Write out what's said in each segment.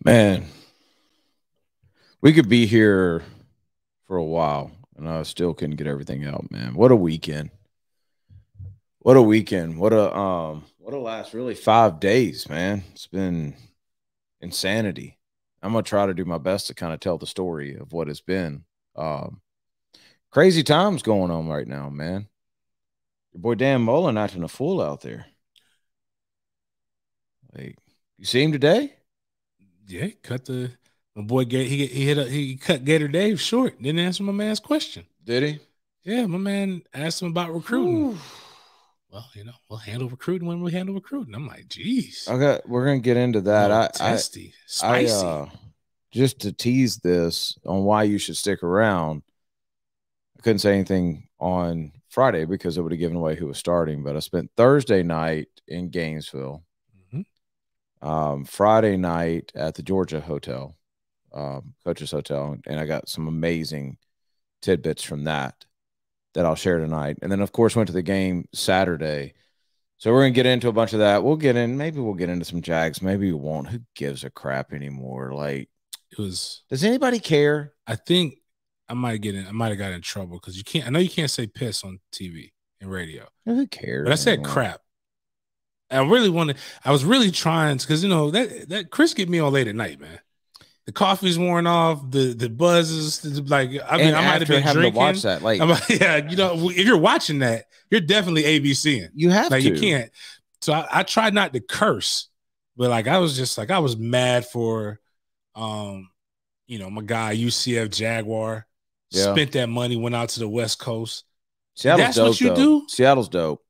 Man, we could be here for a while, and I still couldn't get everything out, man. What a weekend. What a weekend. What a last really 5 days, man. It's been insanity. I'm gonna try to do my best to kind of tell the story of what it's been. Um, Crazy times going on right now, man. Your boy Dan Mullen acting a fool out there. Like, you see him today? Yeah, cut the my boy. He cut Gator Dave short. Didn't answer my man's question. Did he? Yeah, my man asked him about recruiting. Whew. Well, we'll handle recruiting when we handle recruiting. I'm like, geez. Okay, we're gonna get into that. No, testy, spicy. Just to tease this on why you should stick around. I couldn't say anything on Friday because it would have given away who was starting, but I spent Thursday night in Gainesville, Friday night at the Georgia Hotel, Coach's Hotel, and I got some amazing tidbits from that I'll share tonight. And then, of course, went to the game Saturday. So we're going to get into a bunch of that. Maybe we'll get into some Jags. Maybe we won't. Who gives a crap anymore? Like, does anybody care? I think I might have got in trouble because I know you can't say piss on TV and radio. Who cares? But I said crap. I was really trying because that Chris get me all late at night, man. The coffee's worn off, the buzz is like I might have been drinking. To watch that, if you're watching that, you're definitely ABCing. You have to. You can't. So I tried not to curse, but I was mad for my guy UCF Jaguar. Yeah. Spent that money, went out to the West Coast. That's dope, what you do? Seattle's dope.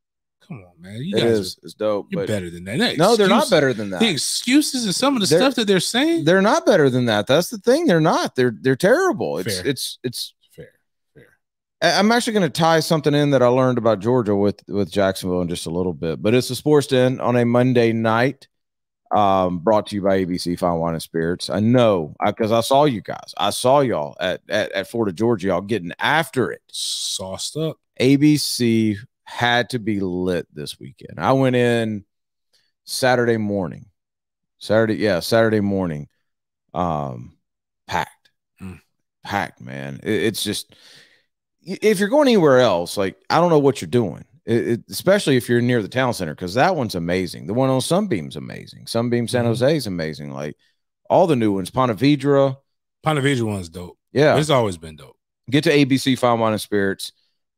Come on, man. It's dope. You're better than that. No, they're not better than that. The excuses and some of the stuff that they're saying. They're not better than that. That's the thing. They're not. They're terrible. It's fair. I'm actually going to tie something in that I learned about Georgia with Jacksonville in just a little bit. But it's the Sports Den on a Monday night, brought to you by ABC Fine Wine and Spirits. I know because I saw you guys. I saw y'all at Florida, Georgia, y'all getting after it. Sauced up. ABC had to be lit this weekend. I went in Saturday morning. Packed. Packed, man. It's just, if you're going anywhere else, I don't know what you're doing. Especially if you're near the town center, because that one's amazing. The one on Sunbeam's amazing. Sunbeam San Jose is amazing. Like all the new ones, Ponte Vedra one's dope. Yeah, it's always been dope. Get to ABC Fine Wine and Spirits.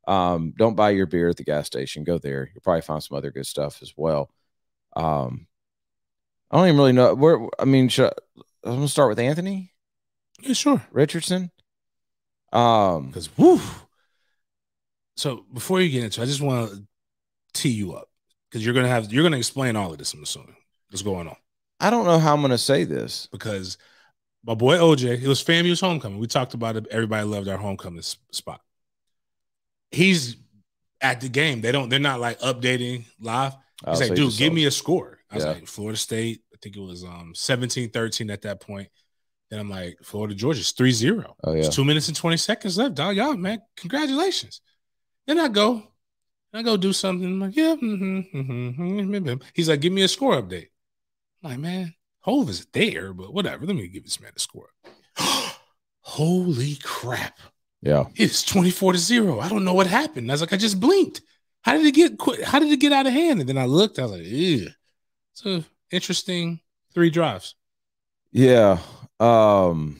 Don't buy your beer at the gas station. Go there. You'll probably find some other good stuff as well. I don't even really know where. I'm gonna start with Anthony. Yeah, sure. Richardson. Because woo. So before you get into it, I just want to tee you up because you're gonna explain all of this. I'm assuming what's going on. I don't know how I'm gonna say this because my boy OJ, it was FAMU's homecoming. We talked about it. Everybody loved our homecoming spot. He's at the game. They're not updating live. He's like, dude, give me a score. I was like, Florida State. I think it was 17-13 at that point. Then I'm like, Florida, Georgia's 3-0. Oh, yeah. It's 2 minutes and 20 seconds left, dog. Y'all, man, congratulations. Then I go do something. I'm like, yeah. He's like, give me a score update. I'm like, man, Hove is there, but whatever. Let me give this man a score. Holy crap. Yeah. It's 24-0. I don't know what happened. I was like, I just blinked. How did it get out of hand? And then I looked, I was like, ew. It's an interesting 3 drives. Yeah. Yeah.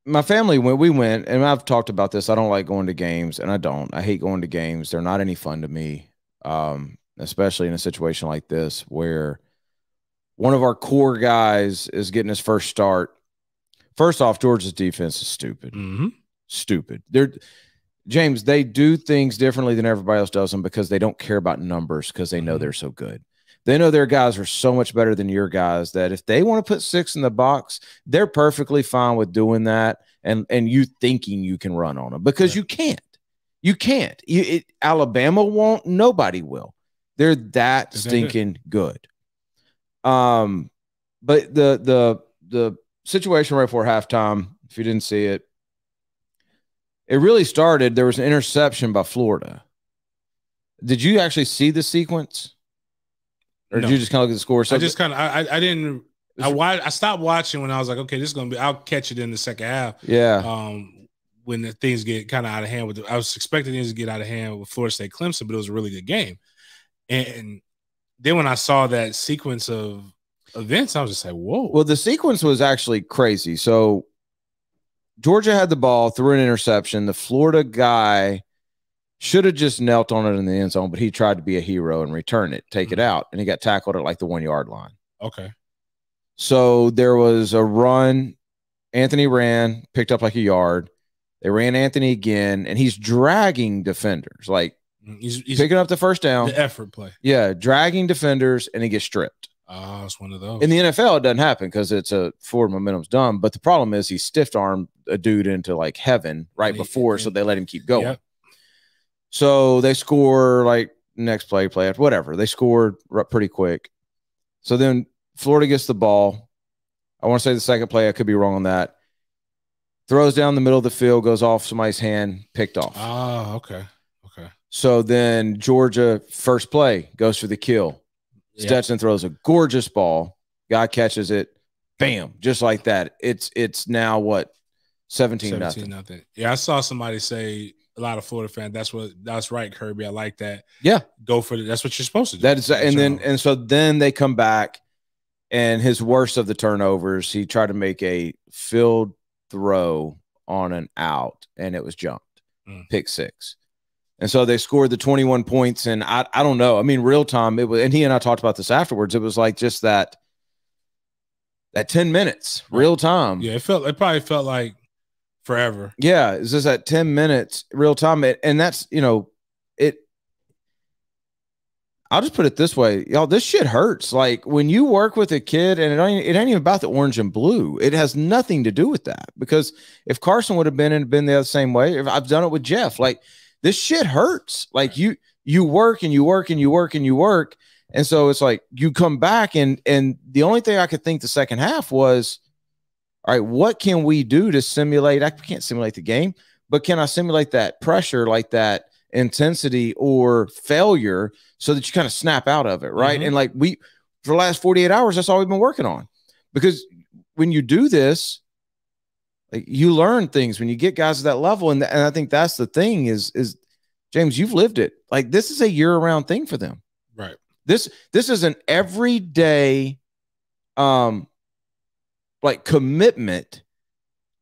My family, when we went, and I've talked about this, I don't like going to games, and I hate going to games. They're not any fun to me, especially in a situation like this where one of our core guys is getting his first start. First off, Georgia's defense is stupid. Stupid. James, they do things differently than everybody else does them because they don't care about numbers because they know they're so good. They know their guys are so much better than your guys that if they want to put 6 in the box, they're perfectly fine with doing that and you thinking you can run on them because you can't. You can't. Alabama won't. Nobody will. They're that stinking good. But the situation right before halftime, if you didn't see it, it really started. There was an interception by Florida. Did you actually see the sequence? or did you just kind of look at the score? So I just kind of I didn't. I stopped watching when I was like, okay, this is gonna be. I'll catch it in the second half. Yeah. When the things get kind of out of hand I was expecting things to get out of hand with Florida State Clemson, but it was a really good game. And then when I saw that sequence of events, I was just like, whoa. Well, the sequence was actually crazy. So Georgia had the ball, threw an interception. The Florida guy should have just knelt on it in the end zone, but he tried to be a hero and return it, take it out, and he got tackled at like the 1 yard line. Okay. So there was a run. Anthony ran, picked up like a yard. They ran Anthony again, and he's dragging defenders. Like, he's picking up the first down. The effort play. Yeah, dragging defenders, and he gets stripped. Oh, it's one of those. In the NFL, it doesn't happen because it's a forward momentum's done. But the problem is he stiff-armed a dude into, like, heaven right before, so they let him keep going. Yep. So they score, like, next play after whatever. They scored pretty quick. So then Florida gets the ball. I want to say the second play. I could be wrong on that. Throws down the middle of the field, goes off somebody's hand, picked off. Oh, okay. So then Georgia, first play, goes for the kill. Stetson throws a gorgeous ball. Guy catches it. Bam. Just like that. It's now what? 17-0. Yeah, I saw somebody say, a lot of Florida fans, that's right, Kirby. I like that. Yeah. Go for it. That's what you're supposed to do. That is, and so then they come back, and his worst of the turnovers, he tried to make a field throw on an out, and it was jumped. Pick six. And so they scored the 21 points, and I don't know. I mean, real time, it was, and he and I talked about this afterwards. It was like just that 10 minutes, real time. Yeah, it probably felt like forever. Yeah, it's just that 10 minutes, real time. And that's, I'll just put it this way, y'all, this shit hurts. Like when you work with a kid, and it ain't even about the orange and blue. It has nothing to do with that, because if Carson would have been the other same way, if I've done it with Jeff, like this shit hurts. Like you work and you work and you work and you work. And so it's like you come back, and the only thing I could think the second half was, all right, what can we do to simulate? I can't simulate the game, but can I simulate that pressure, like that intensity or failure, so that you kind of snap out of it, right? And like for the last 48 hours, that's all we've been working on. Because when you do this, like you learn things when you get guys at that level. And I think that's the thing is James, you've lived it. Like this is a year-round thing for them. Right. This is an everyday like commitment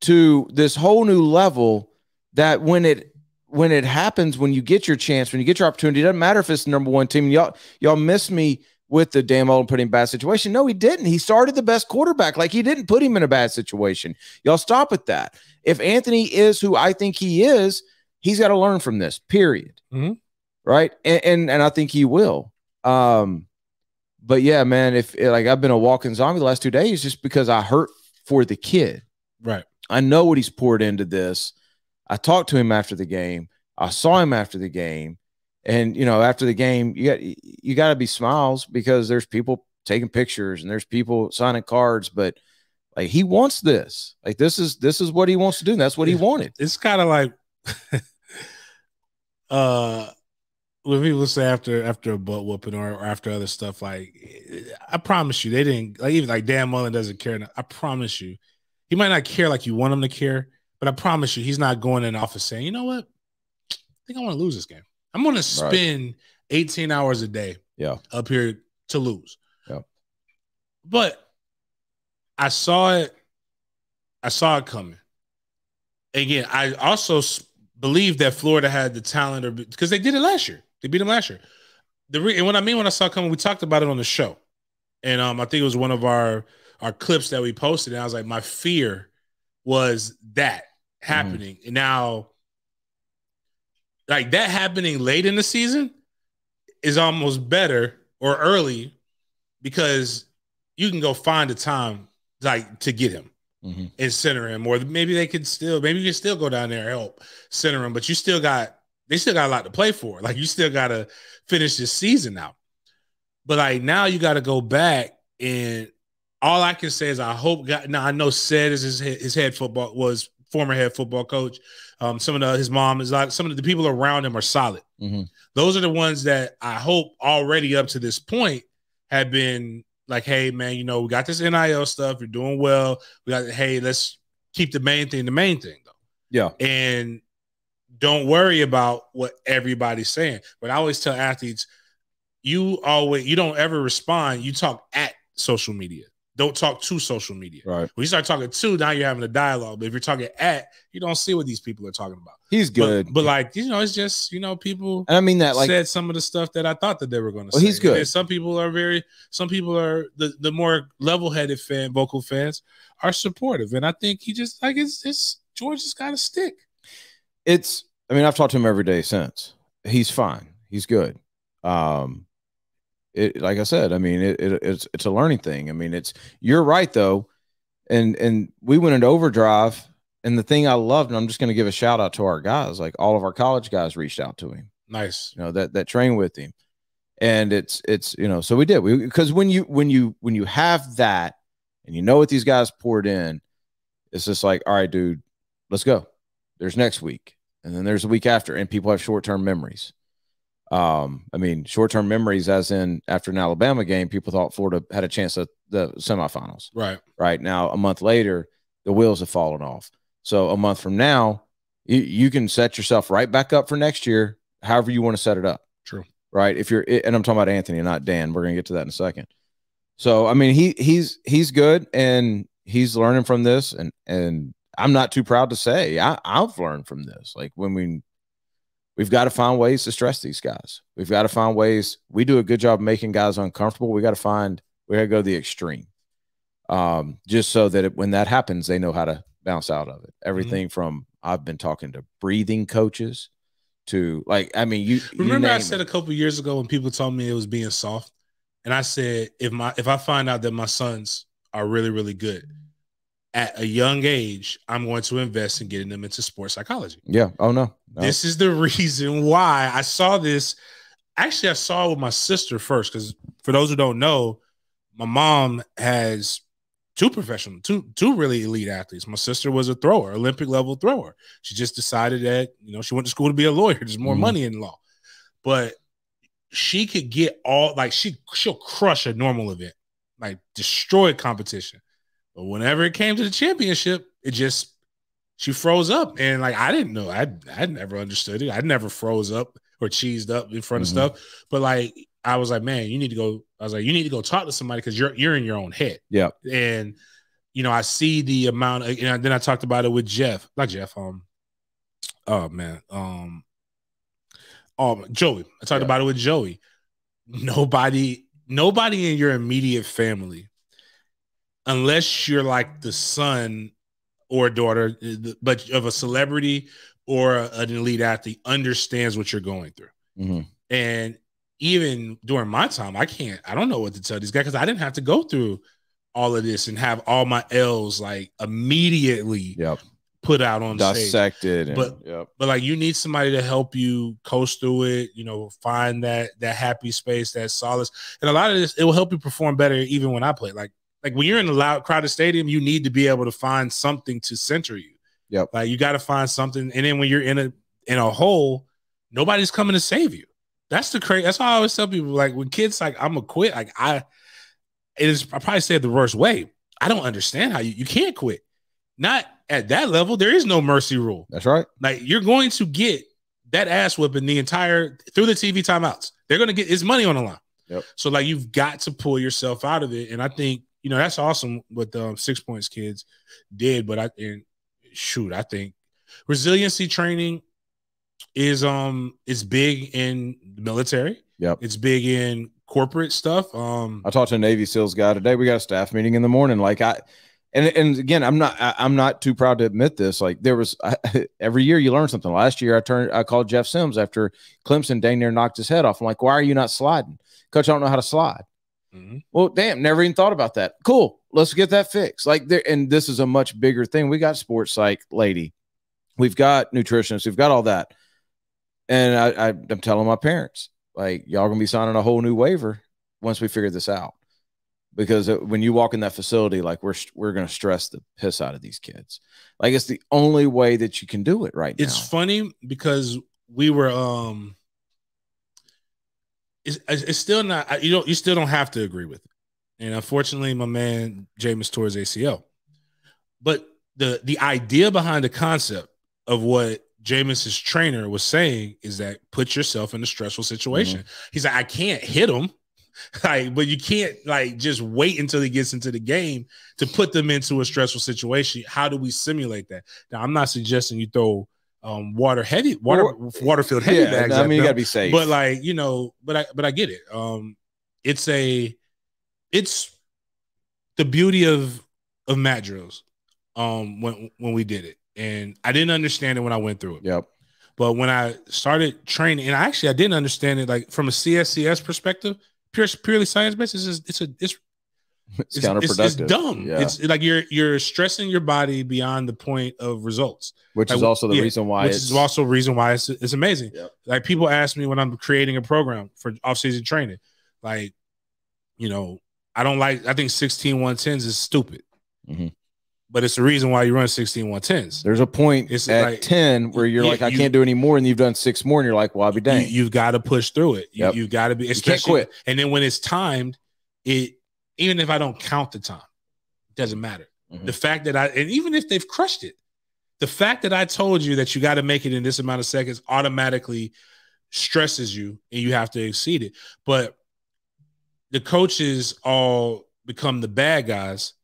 to this whole new level, that when it happens, when you get your chance, when you get your opportunity, it doesn't matter if it's the number one team. Y'all miss me with the damn old putting him in a bad situation. No, he didn't. He started the best quarterback. Like he didn't put him in a bad situation. Y'all stop at that. If Anthony is who I think he is, he's got to learn from this, period. Right. And I think he will. But yeah, man, if like I've been a walking zombie the last 2 days, just because I hurt for the kid. Right. I know what he's poured into this. I talked to him after the game. I saw him after the game. And, after the game, you got to be smiles, because there's people taking pictures and there's people signing cards, but like he wants this. Like this is what he wants to do. And that's what he wanted. It's kind of like when people say after a butt whooping or after other stuff, like I promise you, they didn't, like, even like Dan Mullen doesn't care. I promise you, he might not care like you want him to care, but I promise you, he's not going in the office saying, you know what, I think I want to lose this game. I'm going to spend 18 hours a day up here to lose. Yeah. But I saw it coming. Again, I also believe that Florida had the talent, because they did it last year. They beat them last year. And what I mean when I saw it coming, we talked about it on the show. And I think it was one of our clips that we posted. And I was like, my fear was that happening. And now, like that happening late in the season is almost better, or early, because you can go find a time like to get him and center him, or maybe you can still go down there and help center him, but they still got a lot to play for. Like you still got to finish this season out. But like now you got to go back, and all I can say is I hope now I know Sid is his former head football coach. His mom is like, some of the people around him are solid. Those are the ones that I hope already up to this point had been like, hey, man, you know, we got this NIL stuff. You're doing well. Hey, let's keep the main thing though. Yeah. And don't worry about what everybody's saying. But I always tell athletes, you don't ever respond. You talk at social media. Don't talk to social media. Right. When you start talking to, now you're having a dialogue. But if you're talking at, you don't see what these people are talking about. He's good. But like, you know, it's just, you know, people and I mean that, like, said some of the stuff that I thought that they were going to say. He's good. Some people are the more level-headed vocal fans are supportive. And I think he just, like, it's George has got a stick. I mean, I've talked to him every day since. He's fine. He's good. Like I said, I mean, it's a learning thing. I mean, you're right though. And we went into overdrive, and the thing I loved, and I'm just going to give a shout out to our guys, like all of our college guys reached out to him. Nice. You know, that train with him. And it's, you know, so we did, because when you have that and you know what these guys poured in, it's just like, all right, dude, let's go. There's next week. And then there's a week after, and people have short-term memories. I mean, short-term memories, as in after an Alabama game, people thought Florida had a chance at the semifinals. Right now, a month later, the wheels have fallen off. So a month from now, you can set yourself right back up for next year, however you want to set it up. True. Right. And I'm talking about Anthony, not Dan. We're going to get to that in a second. So, I mean, he's good, and he's learning from this, and I'm not too proud to say I've learned from this. Like, when we've got to find ways to stress these guys. We've got to find ways. We do a good job of making guys uncomfortable. We got to go to the extreme, just so that when that happens, they know how to bounce out of it. Everything from, I've been talking to breathing coaches to, like, I mean, you remember I said a couple years ago when people told me it was being soft, and I said, if I find out that my sons are really, really good at a young age, I'm going to invest in getting them into sports psychology. Yeah. Oh, no. This is the reason why I saw this. Actually, I saw it with my sister first, because for those who don't know, my mom has two really elite athletes. My sister was a thrower, Olympic level thrower. She just decided that, you know, she went to school to be a lawyer. There's more money in law, but she could get she'll crush a normal event, like destroy competition. But whenever it came to the championship, she froze up. And like, I didn't know. I never understood it. I never froze up or cheesed up in front of stuff. But like, I was like, man, you need to go talk to somebody, because you're in your own head. Yeah. And, you know, I see the amount of, then I talked about it with Jeff. Not Jeff. Joey. I talked about it with Joey. Nobody in your immediate family, unless you're like the son or daughter, but of a celebrity or an elite athlete, understands what you're going through. And even during my time, I don't know what to tell these guys, because I didn't have to go through all of this and have all my L's like immediately put out on dissected stage. But like, you need somebody to help you coast through it, you know, find that happy space, that solace. And a lot of this, it will help you perform better even when I play. Like when you're in a loud, crowded stadium, you need to be able to find something to center you. Like, you got to find something. And then when you're in a hole, nobody's coming to save you. That's why I always tell people, like, when kids like, I'm gonna quit, like, I probably say it the worst way. I don't understand how you can't quit. Not at that level. There is no mercy rule. That's right. Like, you're going to get that ass whipping through the TV timeouts. They're going to get, it's money on the line. So like, you've got to pull yourself out of it. And I think, you know, that's awesome what the 6 Points kids did. But I think resiliency training is big in the military. It's big in corporate stuff. I talked to a Navy SEALs guy today. We got a staff meeting in the morning. Like, and again, I'm not too proud to admit this. Like, every year you learn something. Last year I called Jeff Sims after Clemson dang near knocked his head off. I'm like, why are you not sliding? Coach, I don't know how to slide. Well, damn, never even thought about that. Cool. Let's get that fixed. Like, and this is a much bigger thing. We got sports psych lady. We've got nutritionists. We've got all that. And I'm telling my parents, like, y'all gonna be signing a whole new waiver once we figure this out. Because when you walk in that facility, like, we're going to stress the piss out of these kids. Like, it's the only way that you can do it right now. It's funny because we were it's still not, you still don't have to agree with it. And unfortunately, my man Jameis tore his ACL. But the idea behind the concept of what Jameis's trainer was saying is that put yourself in a stressful situation. Mm-hmm. He's like, I can't hit him. Like, but you can't like just wait until he gets into the game to put them into a stressful situation. How do we simulate that? Now, I'm not suggesting you throw water field heavy bags. I mean, you gotta be safe. But like, but I get it. It's the beauty of mat drills. When we did it, and I didn't understand it when I went through it. Yep. But when I started training, and I didn't understand it like from a CSCS perspective, purely science based. It's counterproductive. It's dumb. Yeah. It's like you're stressing your body beyond the point of results, which is also the reason why. Which is also the reason why it's amazing. Yep. Like people ask me when I'm creating a program for off-season training, like, I don't like. I think 16 110s is stupid. Mm-hmm. But it's the reason why you run 16 110s. There's a point at like 10 where you're like, I can't do any more, and you've done 6 more, and you're like, well, I'll be dang. You've got to push through it. You've got to be. You can't quit. And then when it's timed, even if I don't count the time, it doesn't matter. Mm-hmm. The fact that and even if they've crushed it, the fact that I told you that you got to make it in this amount of seconds automatically stresses you, and you have to exceed it. But the coaches all become the bad guys.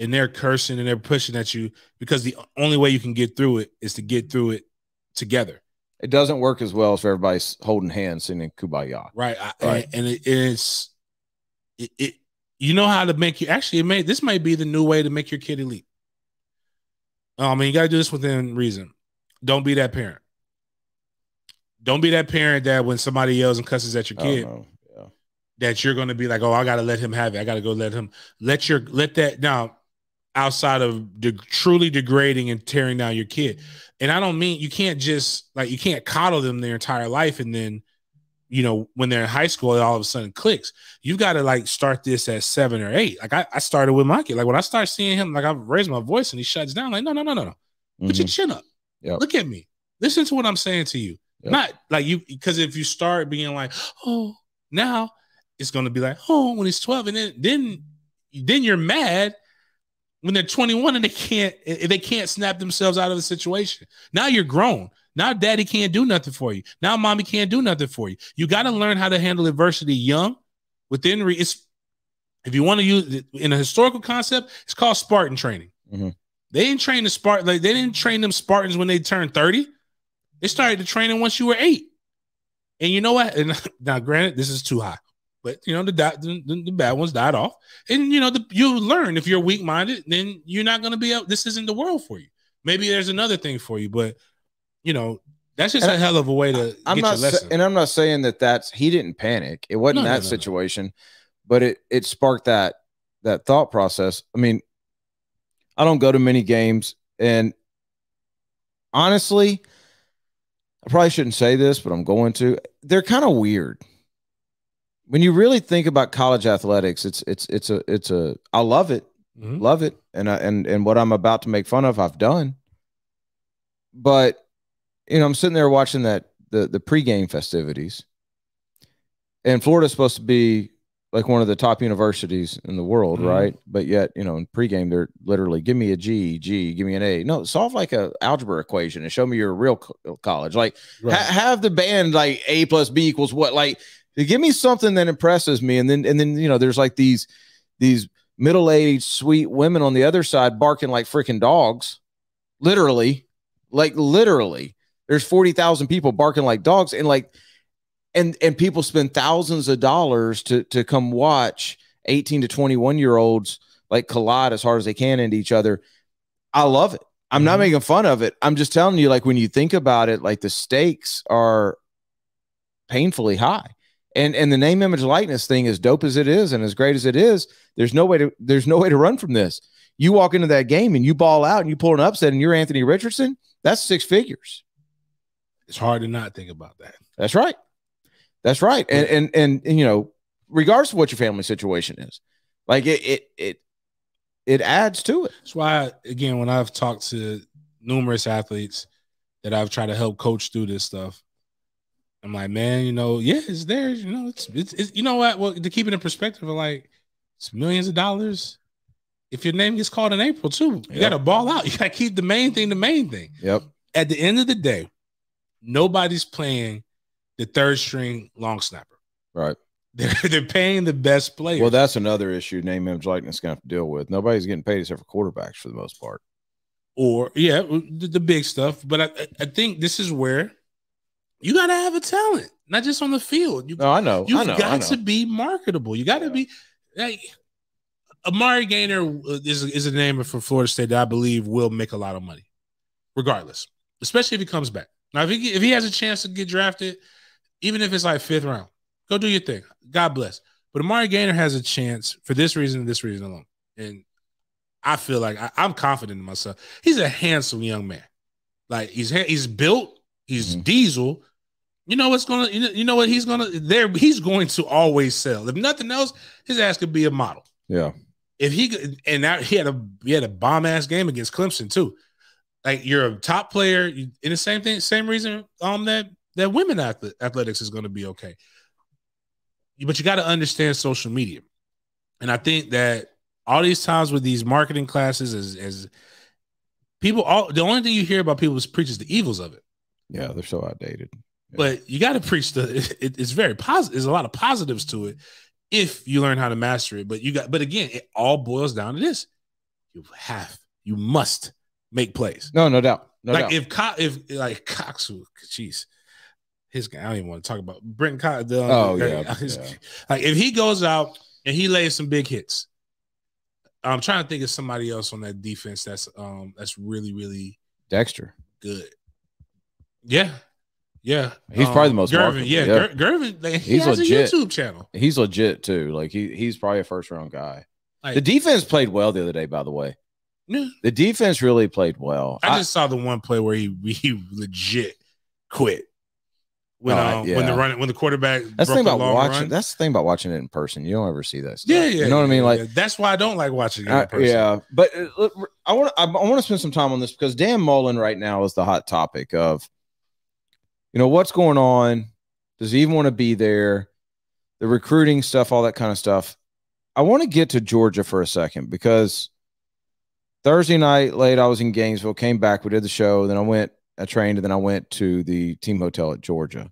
And they're cursing and they're pushing at you because the only way you can get through it is to get through it together. It doesn't work as well if everybody's holding hands singing Kumbaya. Right. And it's you know how to make you actually this might be the new way to make your kid elite. I mean, you got to do this within reason. Don't be that parent. Don't be that parent that when somebody yells and cusses at your kid, that you're going to be like, oh, I got to let him have it. I got to go let that now. Outside of truly degrading and tearing down your kid. And I don't mean you can't just you can't coddle them their entire life and then, when they're in high school, it all of a sudden clicks. You've got to start this at 7 or 8. Like I started with my kid. Like when I start seeing him, I raise my voice and he shuts down. Like, no. Mm-hmm. Put your chin up. Yep. Look at me. Listen to what I'm saying to you. Yep. Not like you, because if you start being like, oh, now it's going to be like, oh, when he's 12. And then you're mad when they're 21 and they can't snap themselves out of the situation. Now you're grown. Now daddy can't do nothing for you. Now mommy can't do nothing for you. You got to learn how to handle adversity young. If you want to use it in a historical concept, it's called Spartan training. Mm-hmm. They didn't train they didn't train them Spartans when they turned 30. They started the training once you were 8. And you know what? And now, granted, this is too high. But, the bad ones died off. And, you learn if you're weak-minded, then you're not going to be this isn't the world for you. Maybe there's another thing for you. But, that's just a hell of a way to get your lesson. And I'm not saying he didn't panic. It wasn't that situation. But it sparked that thought process. I mean, I don't go to many games. And honestly, I probably shouldn't say this, but I'm going to. They're kind of weird. When you really think about college athletics, I love it, mm-hmm. Love it, and what I'm about to make fun of, I've done. But I'm sitting there watching the pregame festivities, and Florida's supposed to be like one of the top universities in the world, mm-hmm. right? But yet, in pregame, they're literally give me a G, give me an A. No, solve like a algebra equation and show me your real college. Like have the band like A plus B equals what, like. Give me something that impresses me, and then there's like these middle-aged sweet women on the other side barking like freaking dogs, literally. There's 40,000 people barking like dogs, and people spend thousands of dollars to come watch 18 to 21-year-olds like collide as hard as they can into each other. I love it. I'm mm-hmm. not making fun of it. I'm just telling you, like when you think about it, like the stakes are painfully high. And the name, image, likeness thing, as dope as it is and as great as it is, there's no way to run from this. You walk into that game and you ball out and you pull an upset and you're Anthony Richardson, that's 6 figures. It's hard to not think about that. That's right. That's right. Yeah. And regardless of what your family situation is, like it adds to it. That's why, again, when I've talked to numerous athletes that I've tried to help coach through this stuff, I'm like, man, yeah, it's there. It's you know what? Well, to keep it in perspective, like it's millions of dollars. If your name gets called in April too, you got to ball out. You got to keep the main thing the main thing. Yep. At the end of the day, nobody's playing the third string long snapper. Right. They're paying the best players. Well, that's another issue name, image, likeness going to have to deal with. Nobody's getting paid except for quarterbacks for the most part. Or, yeah, the big stuff. But I think this is where you got to have a talent, not just on the field. I know. You've got to be marketable. You got to be like Amari Gainer is a name for Florida State that I believe will make a lot of money, regardless, especially if he comes back. Now, if he has a chance to get drafted, even if it's like 5th round, go do your thing. God bless. But Amari Gainer has a chance for this reason and this reason alone. And I feel like I'm confident in myself. He's a handsome young man. Like he's built. He's diesel. You know what's gonna. You know what he's gonna. He's going to always sell. If nothing else, his ass could be a model. Yeah. If he had a bomb ass game against Clemson too. Like you're a top player in the same reason that women athletics is going to be okay. But you got to understand social media, and I think that all these times with these marketing classes, as people, the only thing you hear about people is preaches the evils of it. Yeah, they're so outdated. Yeah. But you got to preach it's very positive. There's a lot of positives to it if you learn how to master it. But again, it all boils down to this: you must make plays. No doubt. No doubt. If like Cox, jeez. His guy, I don't even want to talk about Brenton Cox. Like if he goes out and he lays some big hits, I'm trying to think of somebody else on that defense that's really, really Dexter. Good. Yeah. He's probably the most Gervin. Yeah. Gervin. He's legit. A YouTube channel. He's legit too. Like he's probably a 1st round guy. Like, the defense played well the other day, by the way. Yeah. The defense really played well. I just saw the one play where he legit quit. When the quarterback that's the thing about watching. That's the thing about watching it in person. You don't ever see that stuff. Yeah. You know what I mean? Like that's why I don't like watching it in person. Yeah, but I want to spend some time on this because Dan Mullen right now is the hot topic of, what's going on. Does he even want to be there? The recruiting stuff, all that kind of stuff. I want to get to Georgia for a second because Thursday night late, I was in Gainesville, came back, we did the show, then I trained, and then I went to the team hotel at Georgia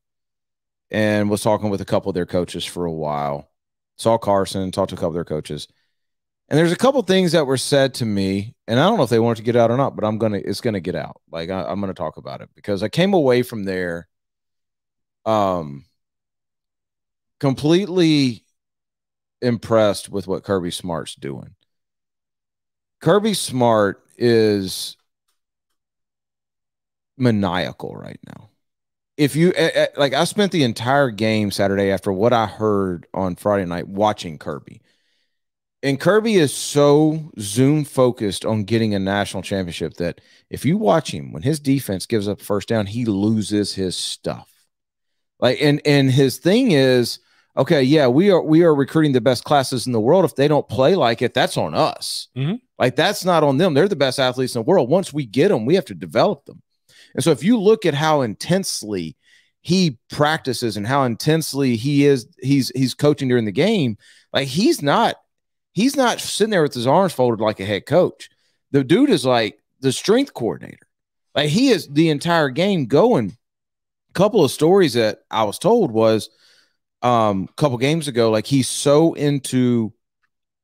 and was talking with a couple of their coaches for a while. Saw Carson, talked to a couple of their coaches. And there's a couple of things that were said to me, and I don't know if they want it to get out or not, but it's going to get out. Like I'm going to talk about it because I came away from there completely impressed with what Kirby Smart's doing. Kirby Smart is maniacal right now. If you like, I spent the entire game Saturday after what I heard on Friday night watching Kirby. And Kirby is so Zoom focused on getting a national championship that if you watch him, when his defense gives up 1st down, he loses his stuff. Like, and his thing is, okay, yeah, we are recruiting the best classes in the world. If they don't play like it, that's on us. Mm-hmm. Like, that's not on them. They're the best athletes in the world. Once we get them, we have to develop them. And so if you look at how intensely he practices and how intensely he's coaching during the game, like he's not sitting there with his arms folded like a head coach. The dude is like the strength coordinator. Like he is the entire game going. A couple of stories that I was told was a couple games ago, like he's so into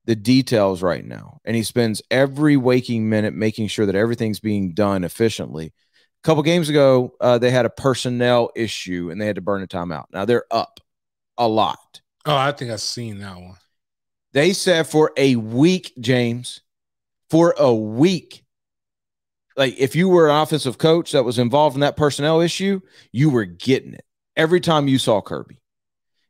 the details right now. And he spends every waking minute making sure that everything's being done efficiently. A couple games ago, they had a personnel issue and they had to burn a timeout. Now they're up a lot. Oh, I think I've seen that one. They said for a week, James, for a week, like if you were an offensive coach that was involved in that personnel issue, you were getting it every time you saw Kirby.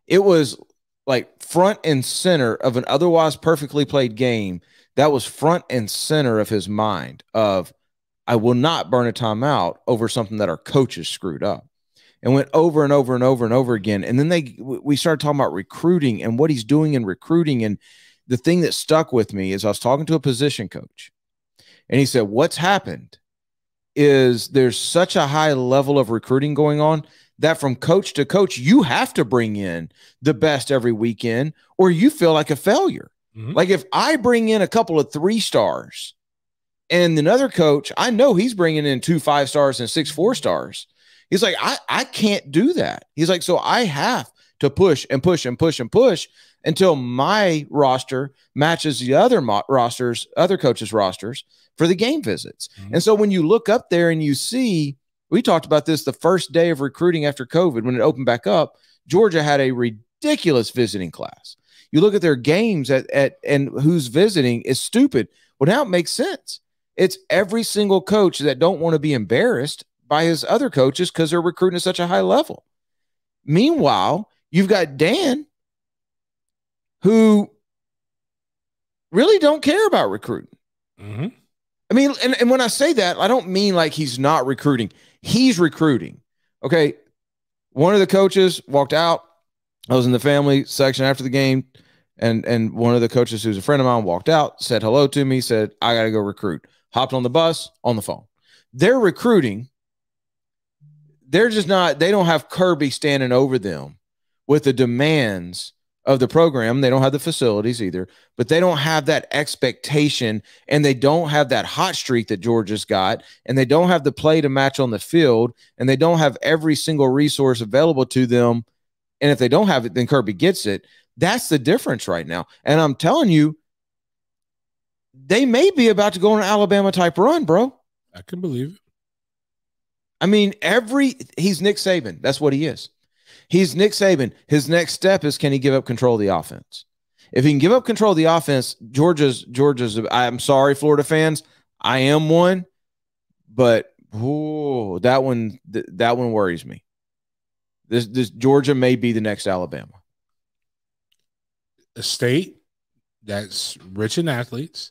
It was like front and center of an otherwise perfectly played game. That was front and center of his mind of, I will not burn a timeout over something that our coaches screwed up. And went over and over and over and over again. And then we started talking about recruiting and what he's doing in recruiting. And the thing that stuck with me is I was talking to a position coach, and he said, what's happened is there's such a high level of recruiting going on that from coach to coach, you have to bring in the best every weekend or you feel like a failure. Like if I bring in a couple of 3-stars and another coach, I know he's bringing in 2 5-stars and 6 4-stars. He's like, I can't do that. He's like, so I have to push and push and push and push until my roster matches the other rosters, other coaches' rosters for the game visits. And so when you look up there and you see, we talked about this the first day of recruiting after COVID, when it opened back up, Georgia had a ridiculous visiting class. You look at their games and who's visiting is stupid. Well, now it makes sense. It's every single coach that don't want to be embarrassed by his other coaches because they're recruiting at such a high level. Meanwhile, you've got Dan, who really don't care about recruiting. I mean, and when I say that, I don't mean like he's not recruiting. He's recruiting. Okay. One of the coaches walked out. I was in the family section after the game, and one of the coaches who's a friend of mine walked out, said hello to me, said, I got to go recruit. Hopped on the bus, on the phone. They're recruiting. They're just not, they don't have Kirby standing over them with the demands of the program. They don't have the facilities either, but they don't have that expectation, and they don't have that hot streak that Georgia's got, and they don't have the play to match on the field, and they don't have every single resource available to them. And if they don't have it, then Kirby gets it. That's the difference right now. And I'm telling you, they may be about to go on an Alabama type run, bro. I can believe it. I mean, he's Nick Saban. That's what he is. He's Nick Saban. His next step is, can he give up control of the offense? If he can give up control of the offense, Georgia's. I'm sorry, Florida fans. I am one, but that one worries me. This Georgia may be the next Alabama. A state that's rich in athletes.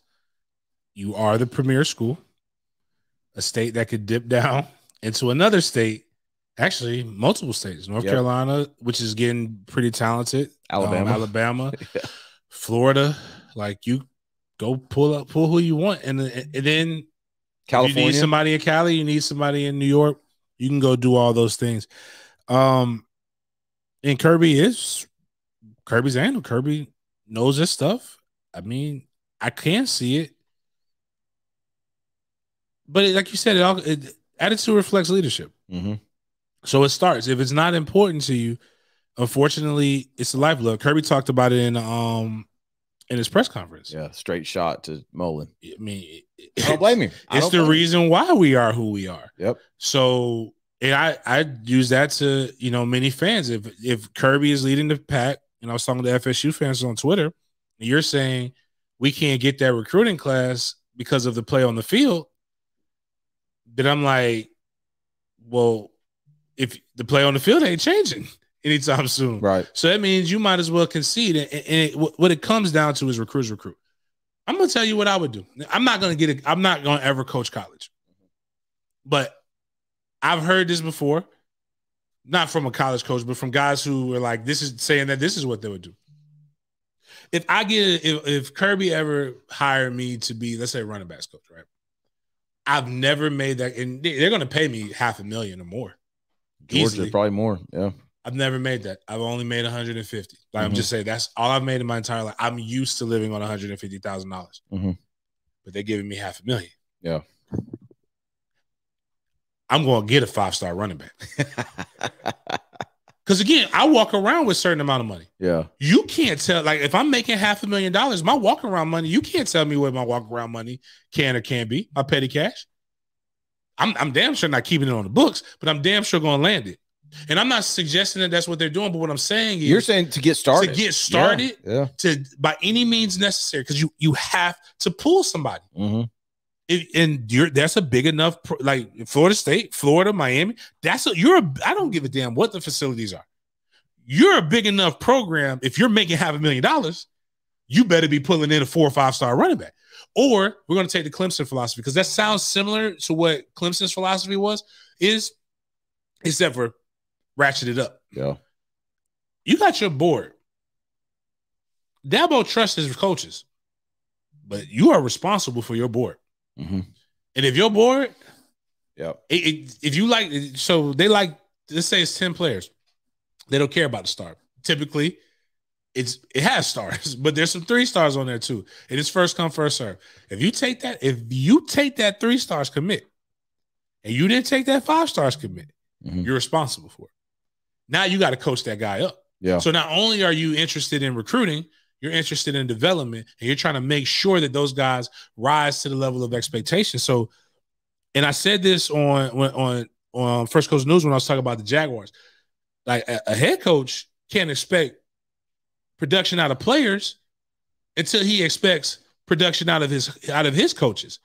You are the premier school. A state that could dip down into another state. Actually, multiple states. North Carolina, which is getting pretty talented. Alabama, yeah. Florida. Like, you go pull who you want, and then California. You need somebody in Cali. You need somebody in New York. You can go do all those things. And Kirby's handle. Kirby knows his stuff. I mean, I can see it, but like you said, attitude reflects leadership. So it starts. If it's not important to you, unfortunately, it's the lifeblood. Kirby talked about it in his press conference. Yeah, straight shot to Mullen. I mean, I don't blame you. It's the reason why we are who we are. Yep. So, and I use that to, many fans. If Kirby is leading the pack, and I was talking to FSU fans on Twitter, and you're saying we can't get that recruiting class because of the play on the field, then I'm like, well, if the play on the field ain't changing anytime soon. Right. So that means you might as well concede. And what it comes down to is recruit. I'm going to tell you what I would do. I'm not going to ever coach college. But I've heard this before, not from a college coach, but from guys who are like, this is what they would do. If Kirby ever hired me to be, let's say, running backs coach, right? I've never made that, and they're going to pay me $500,000 or more. Georgia, easily. Probably more. Yeah. I've never made that. I've only made 150. Like, I'm just saying, that's all I've made in my entire life. I'm used to living on $150,000. But they're giving me $500,000. Yeah. I'm going to get a 5-star running back. Because, again, I walk around with a certain amount of money. Yeah. You can't tell. Like, if I'm making $500,000, my walk around money, you can't tell me where my walk around money can or can't be. My petty cash. I'm damn sure not keeping it on the books, but I'm damn sure going to land it. And I'm not suggesting that that's what they're doing, but what I'm saying is, you're saying to get started. To get started, to by any means necessary, because you have to pull somebody. That's a big enough, like Florida State, Florida, Miami. I don't give a damn what the facilities are. You're a big enough program. If you're making $500,000, you better be pulling in a 4 or 5-star running back. Or we're going to take the Clemson philosophy, because that sounds similar to what Clemson's philosophy is, except for ratchet it up. Yeah. You got your board. Dabo trusts his coaches, but you are responsible for your board. And if your board, if you like, so they like let's say it's 10 players. They don't care about the star. Typically, it has stars, but there's some 3 stars on there too. And it's first come, first serve. If you take that 3 stars commit, and you didn't take that 5 stars commit, you're responsible for it. Now you got to coach that guy up. Yeah. So not only are you interested in recruiting, you're interested in development, and you're trying to make sure that those guys rise to the level of expectation. So, and I said this on First Coast News when I was talking about the Jaguars. Like a head coach can't expect production out of players until he expects production out of his coaches.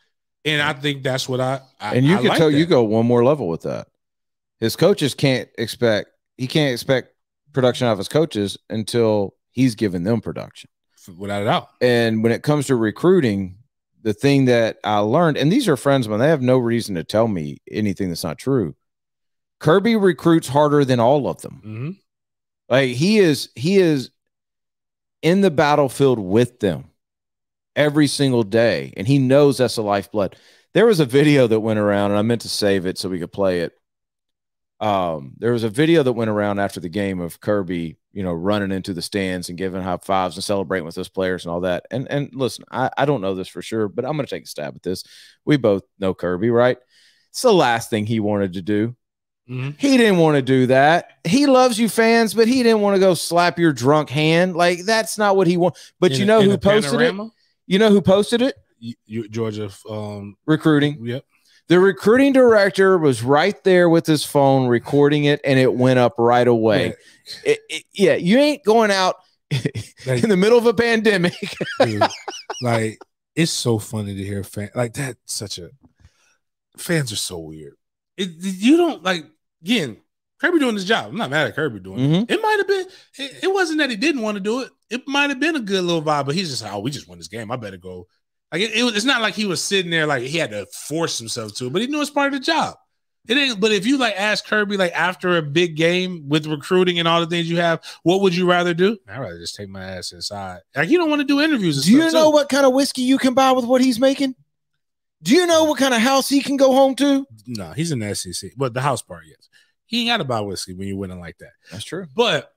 And I think that's what I and you can tell you go one more level with that. His coaches can't expect production out of his coaches until he's given them production. Without a doubt. And when it comes to recruiting, the thing that I learned, and these are friends of mine, they have no reason to tell me anything that's not true. Kirby recruits harder than all of them. Like he is in the battlefield with them every single day, and he knows that's the lifeblood. There was a video that went around, and I meant to save it so we could play it. There was a video that went around after the game of Kirby, running into the stands and giving high fives and celebrating with his players and all that. And listen, I don't know this for sure, but I'm going to take a stab at this. We both know Kirby, right? It's the last thing he wanted to do. He didn't want to do that. He loves you fans, but he didn't want to go slap your drunk hand. Like, that's not what he wants. But you know who posted it? You know who posted it? Georgia recruiting. Yep. The recruiting director was right there with his phone recording it, and it went up right away. Yeah, you ain't going out in the middle of a pandemic. Dude, like, it's so funny to hear fans like that. Fans are so weird. You don't like. Again, Kirby doing his job. I'm not mad at Kirby doing it. It might have been. It wasn't that he didn't want to do it. It might have been a good little vibe, but he's just like, oh, we just won this game. I better go. Like it's not like he was sitting there like he had to force himself to it, but he knew it's part of the job. It ain't. But if you like ask Kirby like after a big game with recruiting and all the things you have, what would you rather do? I'd rather just take my ass inside. Like you don't want to do interviews. Do you know what kind of whiskey you can buy with what he's making? Do you know what kind of house he can go home to? No, he's in the SEC, but the house part, yes. He ain't got to buy whiskey when you're winning like that. That's true. But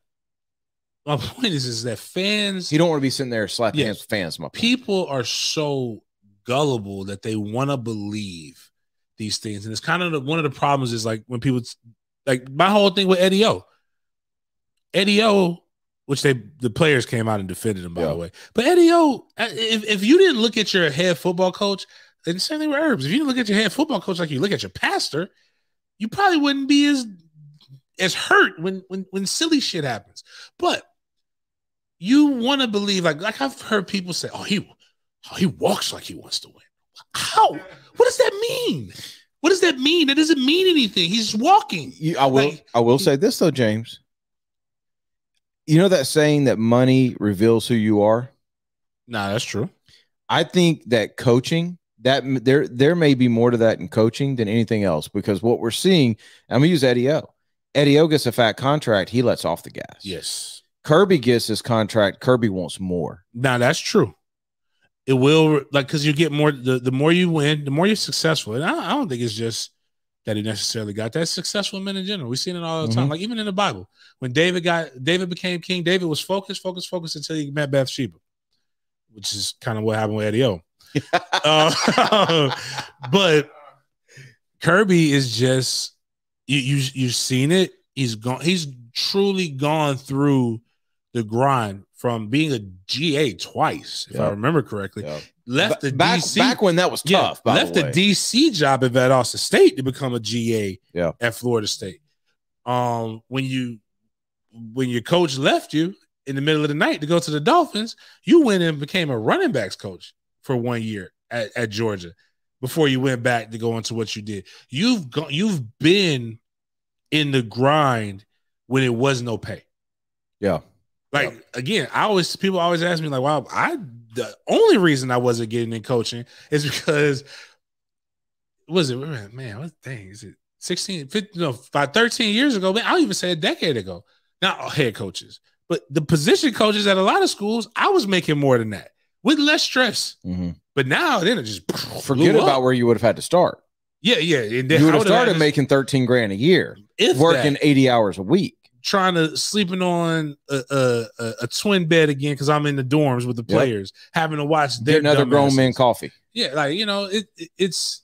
my point is that fans, you don't want to be sitting there slapping hands with fans. My point. People are so gullible that they want to believe these things, and it's kind of one of the problems is like when people like my whole thing with Eddie O, which the players came out and defended him by the way. But Eddie O, if you didn't look at your head football coach, and the same thing with Herbs, if you didn't look at your head football coach like you look at your pastor, you probably wouldn't be as hurt when silly shit happens. But you want to believe, like I've heard people say, oh, he walks like he wants to win. How? What does that mean? What does that mean? That doesn't mean anything. He's walking. I will say this though, James. You know that saying that money reveals who you are? Nah, that's true. I think that coaching, that there may be more to that in coaching than anything else, because what we're seeing, I'm gonna use Eddie O. Eddie O gets a fat contract, he lets off the gas. Yes. Kirby gets his contract, Kirby wants more. Now that's true. It will, like, because you get more, the more you win, the more you're successful. And I don't think it's just that he necessarily got that. Successful men in general. We've seen it all the time. Like even in the Bible, when David became king, David was focused until he met Bathsheba, which is kind of what happened with Eddie O. But Kirby is just you've seen it. He's truly gone through the grind from being a GA twice, if I remember correctly. Left the DC back when that was tough. Left the DC job at Valdosta State to become a GA at Florida State. When your coach left you in the middle of the night to go to the Dolphins, you went and became a running backs coach for 1 year at Georgia before you went back to go into what you did. You've been in the grind when it was no pay. Like again, people always ask me like, "Wow, the only reason I wasn't getting in coaching is because what thing is it 16, 15, no, about 13 years ago, man, I'll even say a decade ago. Not head coaches, but the position coaches at a lot of schools, I was making more than that with less stress. But now then it just forget about where you would have had to start. Yeah. And you would have started making 13 grand a year, working 80 hours a week. Trying to sleeping on a twin bed again because I'm in the dorms with the players, having to watch their another grown man coffee. Yeah, like it's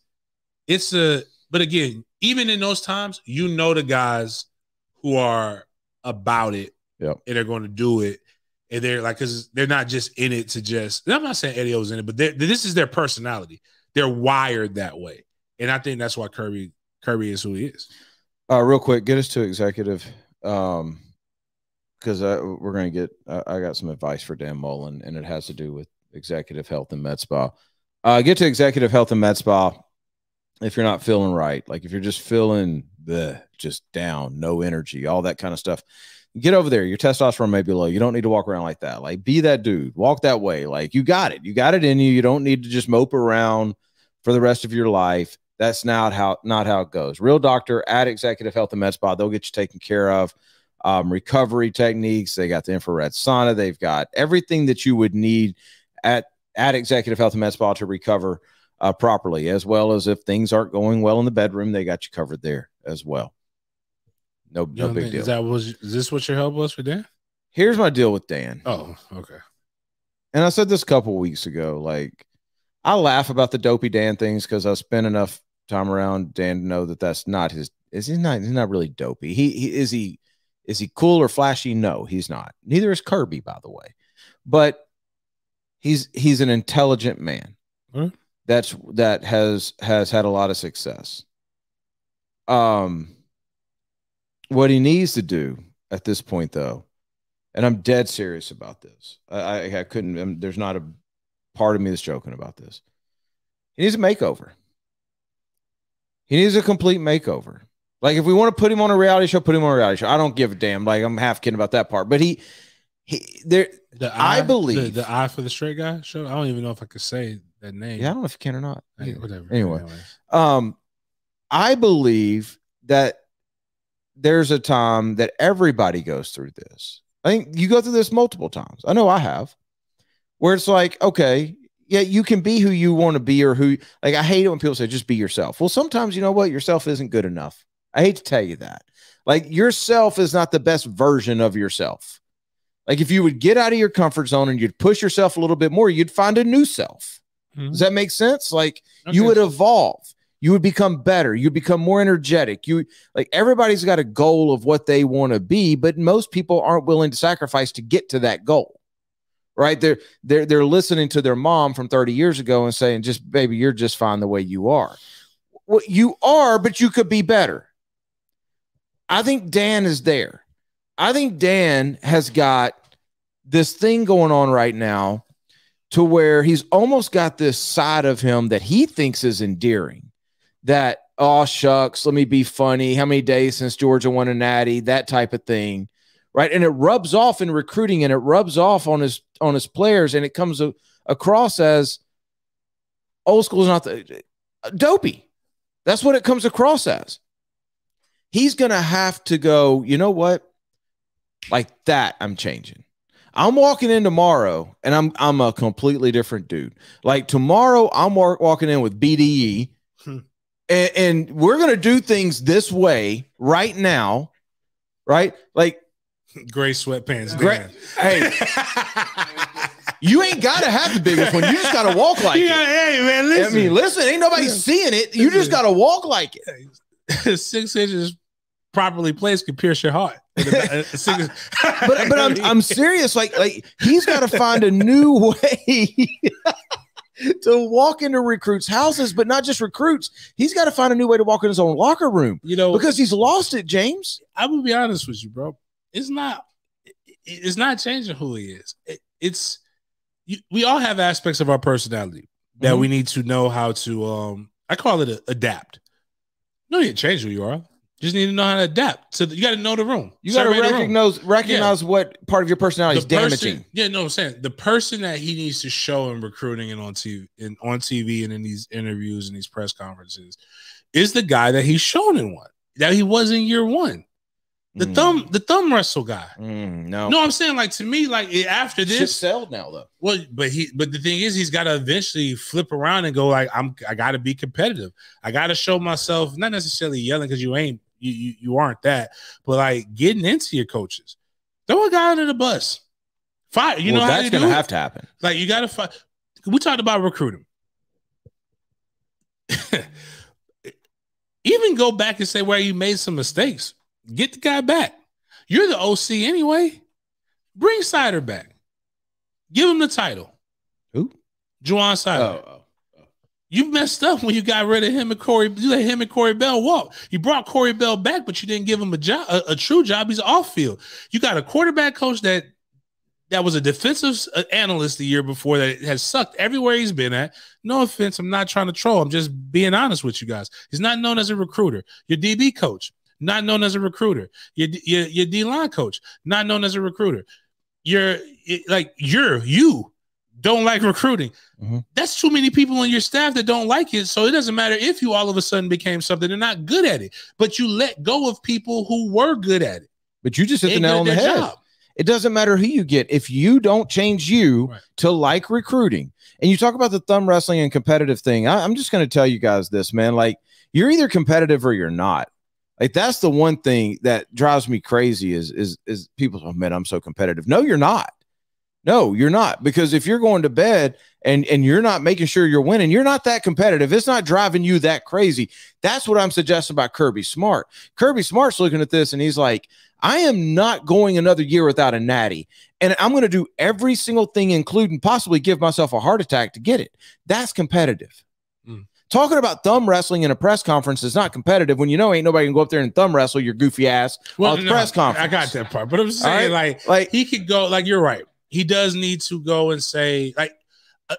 but again, even in those times, the guys who are about it, and they're going to do it, and they're like, because they're not just in it to just. I'm not saying Eddie O's in it, but this is their personality. They're wired that way, and I think that's why Kirby is who he is. Real quick, get us to executive. Because we're going to get I got some advice for Dan Mullen, and it has to do with executive health and med spa. Get to executive health and med spa if you're not feeling right, like if you're just feeling just down, no energy, all that kind of stuff. Get over there. Your testosterone may be low. You don't need to walk around like that. Like, be that dude. Walk that way. Like, you got it in you. You don't need to just mope around for the rest of your life. That's not how it goes. Real doctor at Executive Health and Med Spa, they'll get you taken care of. Recovery techniques. They got the infrared sauna. They've got everything that you would need at Executive Health and Med Spa to recover properly, as well as if things aren't going well in the bedroom, they got you covered there as well. No big deal. Is this what your help was for Dan? Here's my deal with Dan. Oh, okay. And I said this a couple of weeks ago. Like, I laugh about the dopey Dan things because I spent enough time around Dan to know that that's not his. He's not really dopey. Is he cool or flashy? No, he's not. Neither is Kirby, by the way. But he's an intelligent man. Hmm? That has had a lot of success. What he needs to do at this point, though, and I'm dead serious about this. I couldn't. There's not a part of me that's joking about this. He needs a makeover. He needs a complete makeover. Like, if we want to put him on a reality show, put him on a reality show. I don't give a damn. Like, I'm half kidding about that part. But I believe the Eye for the Straight Guy show. I don't even know if I could say that name. Yeah, I don't know if you can or not. Whatever. Anyway, I believe that there's a time that everybody goes through this. I think you go through this multiple times. I know I have, where it's like, okay, yeah, you can be who you want to be, or who, like, I hate it when people say just be yourself. Well, sometimes, you know what? Yourself isn't good enough. I hate to tell you that. Like, yourself is not the best version of yourself. Like, if you would get out of your comfort zone and you'd push yourself a little bit more, you'd find a new self. Mm-hmm. Does that make sense? Like, you would evolve. You would become better. You'd become more energetic. Like, everybody's got a goal of what they want to be, but most people aren't willing to sacrifice to get to that goal. Right? They're listening to their mom from 30 years ago and saying, just, baby, you're just fine the way you are. Well, you are, but you could be better. I think Dan is there. I think Dan has got this thing going on right now to where he's almost got this side of him that he thinks is endearing. That, oh, shucks, let me be funny. How many days since Georgia won a natty? That type of thing. Right. And it rubs off in recruiting, and it rubs off on his players, and it comes across as old school is not the dopey. That's what it comes across as. He's going to have to go, you know what? Like that, I'm changing. I'm walking in tomorrow, and I'm a completely different dude. Like, tomorrow, I'm walking in with BDE, and we're going to do things this way right now, right? Like, gray sweatpants. Hey, you ain't got to have the biggest one. You just got to walk like it. Hey, man, listen. I mean, listen, ain't nobody seeing it. You just got to walk like it. 6 inches properly placed can pierce your heart. but I'm serious. Like he's got to find a new way to walk into recruits' houses, but not just recruits. He's got to find a new way to walk in his own locker room. Because he's lost it, James. I will be honest with you, bro. It's not changing who he is. We all have aspects of our personality that we need to know how to. I call it adapt. No, you change who you are. You just need to know how to adapt. So you got to know the room. You got to recognize what part of your personality is damaging. Yeah, no, I'm saying the person that he needs to show in recruiting and on TV and in these interviews and these press conferences is the guy that he's shown in one, that he was in year one. The thumb wrestle guy. No, I'm saying, like, to me, like, after this, shit's sold now though. Well, but the thing is, he's got to eventually flip around and go like, I got to be competitive. I got to show myself, not necessarily yelling because you aren't that, but like getting into your coaches. Throw a guy under the bus. Fire. You know how that's going to have to happen. Like, you got to fight. We talked about recruiting. Even go back and say where you made some mistakes. Get the guy back. You're the OC anyway. Bring Sider back. Give him the title. Who? Juwan Sider. You messed up when you got rid of him and Corey. You let him and Corey Bell walk. You brought Corey Bell back, but you didn't give him a job, a true job. He's off field. You got a quarterback coach that was a defensive analyst the year before that has sucked everywhere he's been at. No offense, I'm not trying to troll. I'm just being honest with you guys. He's not known as a recruiter. Your DB coach, not known as a recruiter. Your D-line coach, not known as a recruiter. You don't like recruiting. That's too many people on your staff that don't like it. So it doesn't matter if you all of a sudden became something. They're not good at it, but you let go of people who were good at it. But you just hit the nail on the head. Job. It doesn't matter who you get. If you don't change to like recruiting, and you talk about the thumb wrestling and competitive thing, I'm just going to tell you guys this, man. Like, you're either competitive or you're not. Like, that's the one thing that drives me crazy is people, oh man, I'm so competitive. No, you're not. No, you're not. Because if you're going to bed and you're not making sure you're winning, you're not that competitive. It's not driving you that crazy. That's what I'm suggesting about Kirby Smart. Kirby Smart's looking at this and he's like, I am not going another year without a natty. And I'm going to do every single thing, including possibly give myself a heart attack to get it. That's competitive. Talking about thumb wrestling in a press conference is not competitive when you know ain't nobody can go up there and thumb wrestle your goofy ass on the press conference. I got that part. But I'm saying, like he could go, like, you're right. He does need to go and say, like, I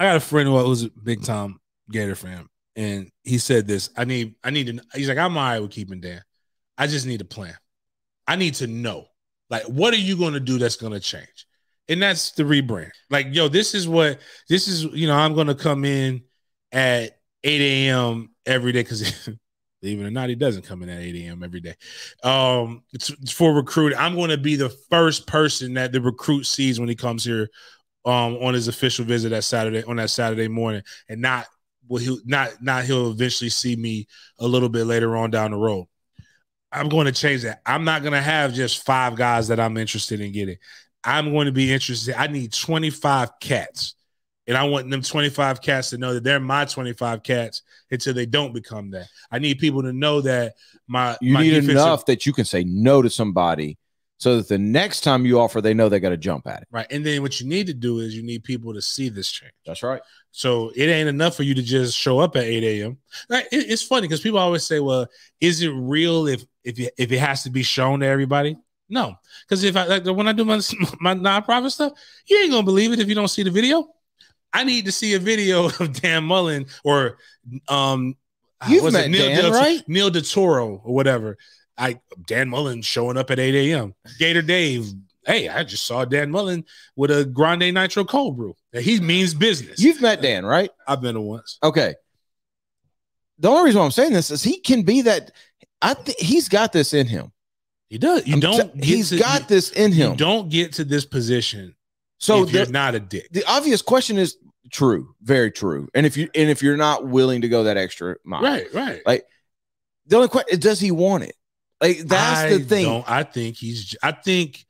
got a friend who's a big time Gator fan, and he said this. I need to. He's like, I'm all right with keeping Dan. I just need a plan. I need to know, like, what are you going to do that's going to change? And that's the rebrand. Like, yo, this is, I'm going to come in at 8 a.m. every day because believe it or not, he doesn't come in at 8 a.m. every day. It's for recruiting. I'm going to be the first person that the recruit sees when he comes here on his official visit that Saturday morning, and he'll eventually see me a little bit later on down the road. I'm going to change that. I'm not going to have just 5 guys that I'm interested in getting. I'm going to be interested. I need 25 cats. And I want them 25 cats to know that they're my 25 cats until they don't become that. I need people to know that you need enough that you can say no to somebody so that the next time you offer, they know they got to jump at it. Right. And then what you need to do is you need people to see this change. That's right. So it ain't enough for you to just show up at 8 a.m. Like, it's funny because people always say, well, is it real if it has to be shown to everybody? No. Because when I do my nonprofit stuff, you ain't going to believe it if you don't see the video. I need to see a video of Dan Mullen or you've met Dan, right? Neil DeToro or whatever. Dan Mullen showing up at 8 a.m. Gator Dave. Hey, I just saw Dan Mullen with a Grande Nitro cold brew. He means business. You've met Dan, right? I've been to once. Okay. The only reason why I'm saying this is he can be that. He's got this in him. He does. He's got this in him. You don't get to this position so if you're not a dick. The obvious question is true, very true. And if you're not willing to go that extra mile, right. Like, the only question is, does he want it? Like, that's the thing. I think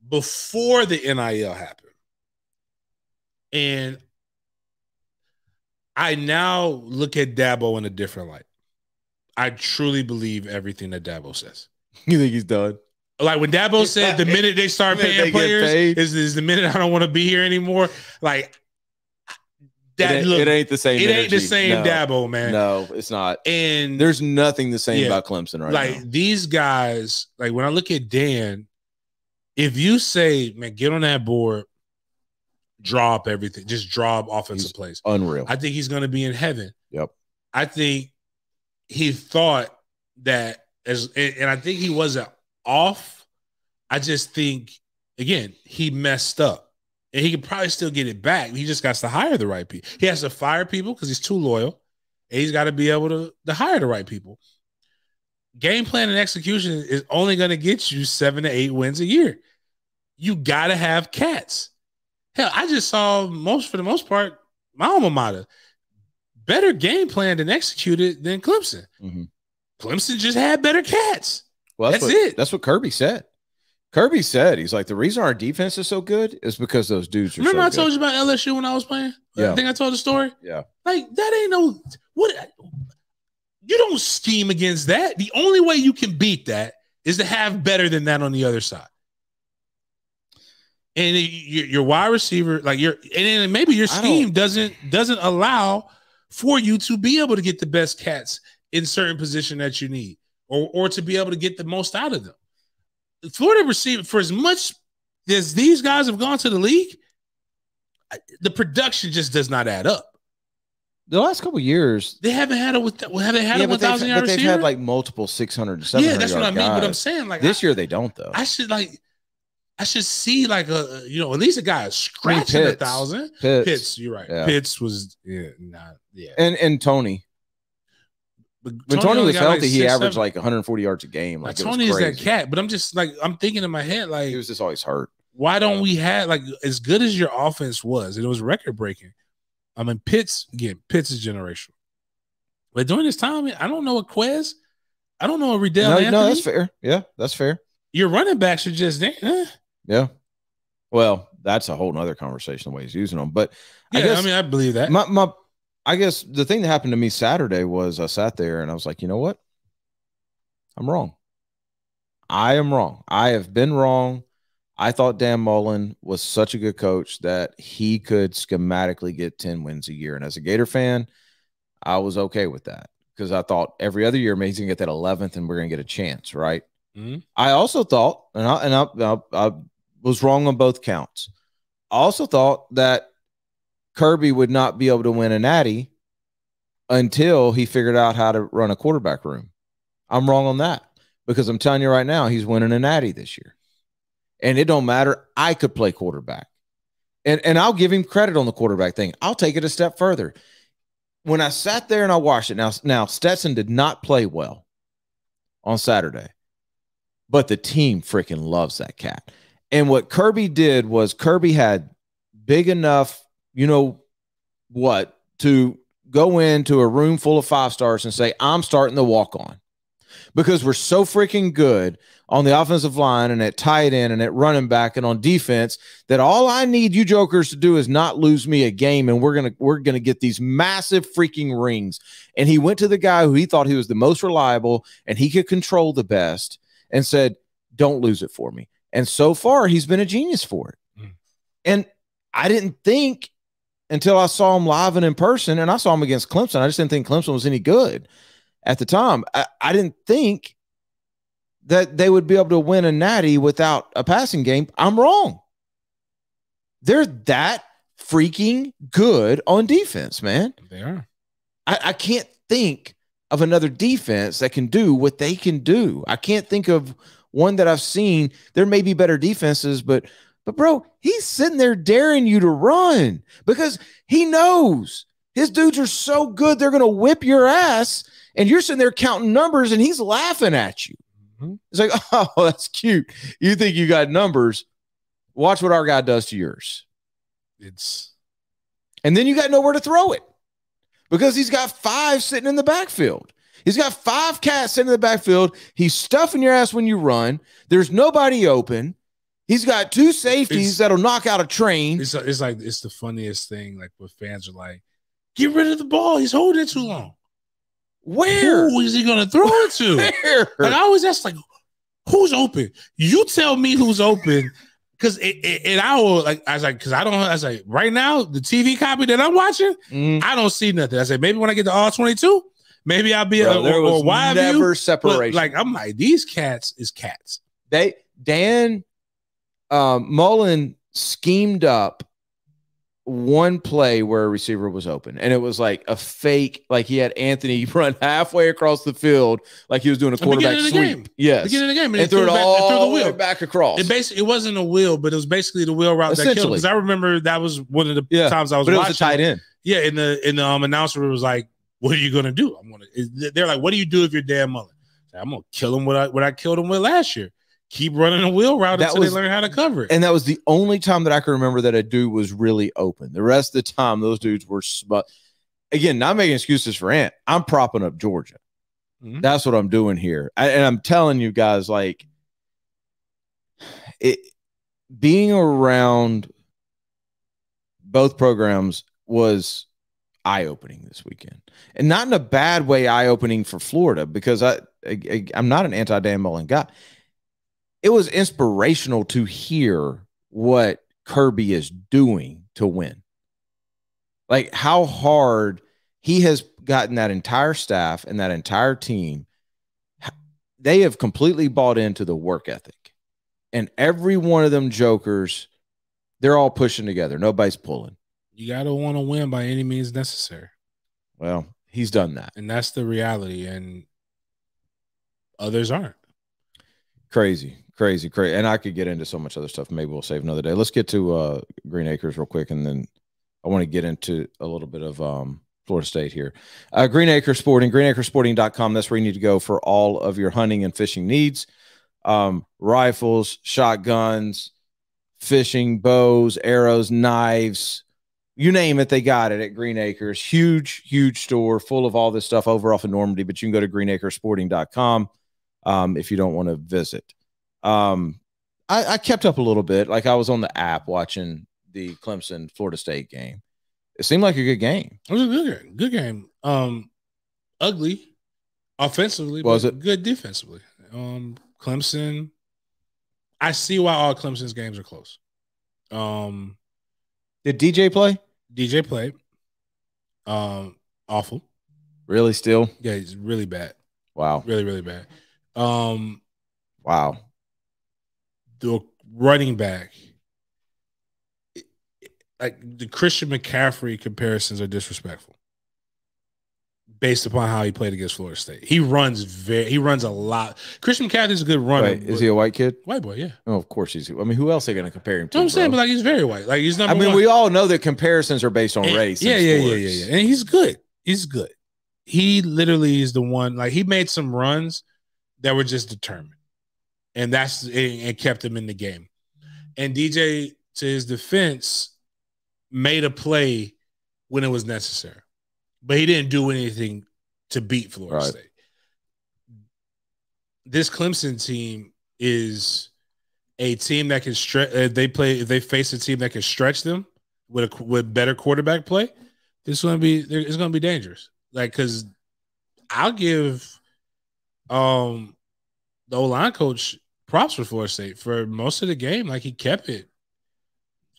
before the NIL happened, and I now look at Dabo in a different light. I truly believe everything that Dabo says. You think he's done? Like, when Dabo said the minute they start paying players is the minute I don't want to be here anymore. Like, it ain't the same. It ain't the same Dabo, man. No, it's not. And there's nothing the same about Clemson right now. Like, these guys, like, when I look at Dan, if you say, man, get on that board, draw up everything, just draw up offensive plays. Unreal. I think he's going to be in heaven. Yep. I think he thought that and I think he wasn't off. I just think, again, he messed up. And he could probably still get it back. He just got to hire the right people. He has to fire people because he's too loyal. And he's got to be able to hire the right people. game plan and execution is only going to get you 7 to 8 wins a year. You got to have cats. Hell, I just saw for the most part, my alma mater better game planned and executed than Clemson. Mm-hmm. Clemson just had better cats. Well, that's it. That's what Kirby said. Kirby said, he's like, the reason our defense is so good is because those dudes are Remember so I told you about LSU when I was playing? Yeah. I think I told the story. Yeah. Like, that ain't no – what – you don't scheme against that. The only way you can beat that is to have better than that on the other side. And your wide receiver, like and then maybe your scheme doesn't allow for you to be able to get the best cats in certain position that you need, or to be able to get the most out of them. Florida receiver, for as much as these guys have gone to the league, the production just does not add up. The last couple of years, they haven't had it with 1,000 yard receiver. But they've had like multiple 600, 700. Yeah, that's what I mean. But I'm saying, like, this year they don't though. I should see like at least a guy scratching 1,000. Pitts, you're right. Yeah. Pitts was And Tony. When Tony was healthy, like he averaged like 140 yards a game. Like Tony is that cat, but I'm just like, I'm thinking in my head, like, he was just always hurt. Why don't we have, like, as good as your offense was, and it was record breaking. I mean, Pitts is generational. But during this time, I don't know a Quez. I don't know a Riddell Anthony. No, that's fair. Yeah, that's fair. Your running backs are just there. Yeah. Well, that's a whole nother conversation, the way he's using them. But yeah, I believe that. I guess the thing that happened to me Saturday was I sat there and I was like, you know what? I'm wrong. I am wrong. I have been wrong. I thought Dan Mullen was such a good coach that he could schematically get 10 wins a year. And as a Gator fan, I was okay with that because I thought every other year, maybe he's going to get that 11th and we're going to get a chance, right? Mm-hmm. I also thought, and I was wrong on both counts. I also thought that Kirby would not be able to win a natty until he figured out how to run a quarterback room. I'm wrong on that because I'm telling you right now, he's winning a natty this year. And it don't matter. I could play quarterback. And I'll give him credit on the quarterback thing. I'll take it a step further. When I sat there and I watched it, now Stetson did not play well on Saturday, but the team freaking loves that cat. And what Kirby did was Kirby had big enough, to go into a room full of 5-stars and say, I'm starting the walk-on. Because we're so freaking good on the offensive line and at tight end and at running back and on defense that all I need you jokers to do is not lose me a game, and we're gonna get these massive freaking rings. And he went to the guy who he thought he was the most reliable and he could control the best and said, don't lose it for me. And so far, he's been a genius for it. Mm. And I didn't think until I saw him live and in person, and I saw him against Clemson. I just didn't think Clemson was any good at the time. I didn't think that they would be able to win a natty without a passing game. I'm wrong. They're that freaking good on defense, man. They are. I can't think of another defense that can do what they can do. I can't think of one that I've seen. There may be better defenses, but bro, he's sitting there daring you to run because he knows his dudes are so good they're going to whip your ass, and you're sitting there counting numbers, and he's laughing at you. Mm-hmm. It's like, oh, that's cute. You think you got numbers. Watch what our guy does to yours. And then you got nowhere to throw it because he's got 5 sitting in the backfield. He's got 5 cats sitting in the backfield. He's stuffing your ass when you run. There's nobody open. He's got 2 safeties that'll knock out a train. It's the funniest thing. Like, what fans are like, get rid of the ball. He's holding it too long. Where? Who is he going to throw it to? Where? Like, I always ask, like, who's open? You tell me who's open. Because I was like, right now, the TV copy that I'm watching, I don't see nothing. I said, maybe when I get to all 22, maybe I'll be there was wide never view. separation. But, like, I'm like, these cats is cats. Dan Mullen schemed up one play where a receiver was open, and it was like a fake, like he had Anthony run halfway across the field like he was doing a quarterback sweep. Yes. Beginning of the game. And threw it all the way back across. It wasn't a wheel, but it was basically the wheel route that killed. Because I remember that was one of the times I was watching. But it was a tight end. Yeah, and the announcer was like, what are you going to do? They're like, what do you do if you're Dan Mullen? I'm gonna kill them what I killed them with last year. Keep running a wheel route until they learn how to cover it. And that was the only time that I can remember that a dude was really open. The rest of the time, those dudes were again, not making excuses for Ant. I'm propping up Georgia. Mm-hmm. That's what I'm doing here. And I'm telling you guys, like, being around both programs was eye-opening this weekend, and not in a bad way. Eye-opening for Florida, because I'm not an anti-Dan Mullen guy. It was inspirational to hear what Kirby is doing to win, like how hard he has gotten that entire staff and that entire team. They have completely bought into the work ethic, and every one of them jokers, they're all pushing together. Nobody's pulling. You got to want to win by any means necessary. Well, he's done that. And that's the reality, and others aren't. Crazy. And I could get into so much other stuff. Maybe we'll save another day. Let's get to Green Acres real quick, and then I want to get into a little bit of Florida State here. Green Acres Sporting, greenacresporting.com. That's where you need to go for all of your hunting and fishing needs. Rifles, shotguns, fishing, bows, arrows, knives, you name it, they got it at Green Acres. Huge store full of all this stuff over off of Normandy, but you can go to greenacresporting.com if you don't want to visit. I kept up a little bit. Like, I was on the app watching the Clemson Florida State game. It seemed like a good game. It was a good game. Ugly offensively, was but it good defensively? Clemson, I see why all Clemson's games are close. Did DJ play? DJ played. Awful. Really? Still? Yeah, he's really bad. Wow. Really bad. Wow. The running back, like, the Christian McCaffrey comparisons are disrespectful based upon how he played against Florida State. He runs a lot. Christian McCaffrey's a good runner. Wait, is he a white kid? White boy, yeah. Oh, of course he's. I mean, who else are they going to compare him to? No, I'm saying, but like, he's very white. Like, he's number one. I mean, we all know that comparisons are based on race. Yeah. And he's good. He literally is the one. Like, he made some runs that were just determined, and kept him in the game. And DJ, to his defense, made a play when it was necessary, but he didn't do anything to beat Florida State. This Clemson team is a team that can stretch. If they face a team that can stretch them with better quarterback play, it's going to be dangerous. Like, because I'll give the O-line coach props for Florida State for most of the game. Like, he kept them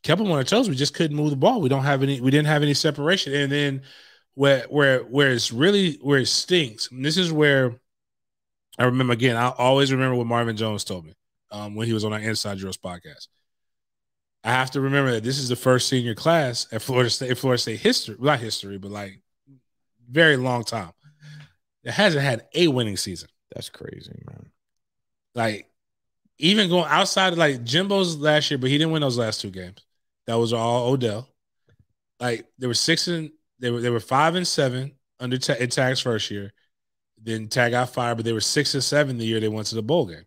on their toes. We just couldn't move the ball. We didn't have any separation. And then where it stinks, and this is where I remember, again, I always remember what Marvin Jones told me when he was on our Inside Drills podcast. I have to remember that this is the first senior class at Florida State history, not history, but like very long time, that hasn't had a winning season. That's crazy, man. Like, even going outside of like Jimbo's last year, but he didn't win those last two games. That was all Odell. Like, they were 5-7 under in Tag's first year. Then Tag got fired, but they were 6-7 the year they went to the bowl game.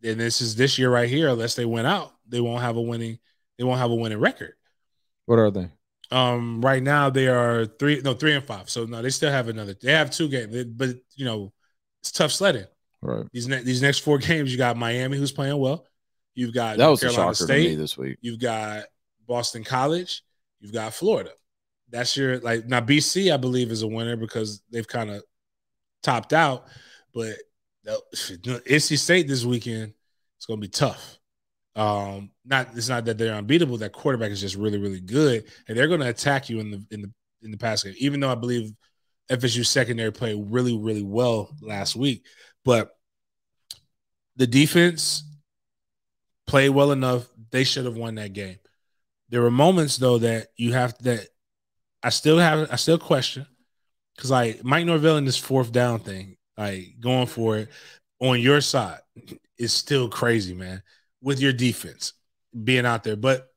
And this year right here, unless they went out, they won't have a winning record. What are they? Right now they are 3-5. So no, they still have another. They have two games, but it's tough sledding. Right. These next four games, you got Miami, who's playing well. You've got that was Carolina a shocker State to me this week. You've got Boston College. You've got Florida. That's your, like, now BC, I believe, is a winner because they've kind of topped out. But NC State this weekend, it's going to be tough. It's not that they're unbeatable. That quarterback is just really, really good, and they're going to attack you in the pass game. Even though I believe FSU secondary played really, really well last week, but the defense played well enough. They should have won that game. There were moments though that I still question, because like Mike Norvell in this fourth down thing, like going for it on your side is still crazy, man, with your defense being out there. But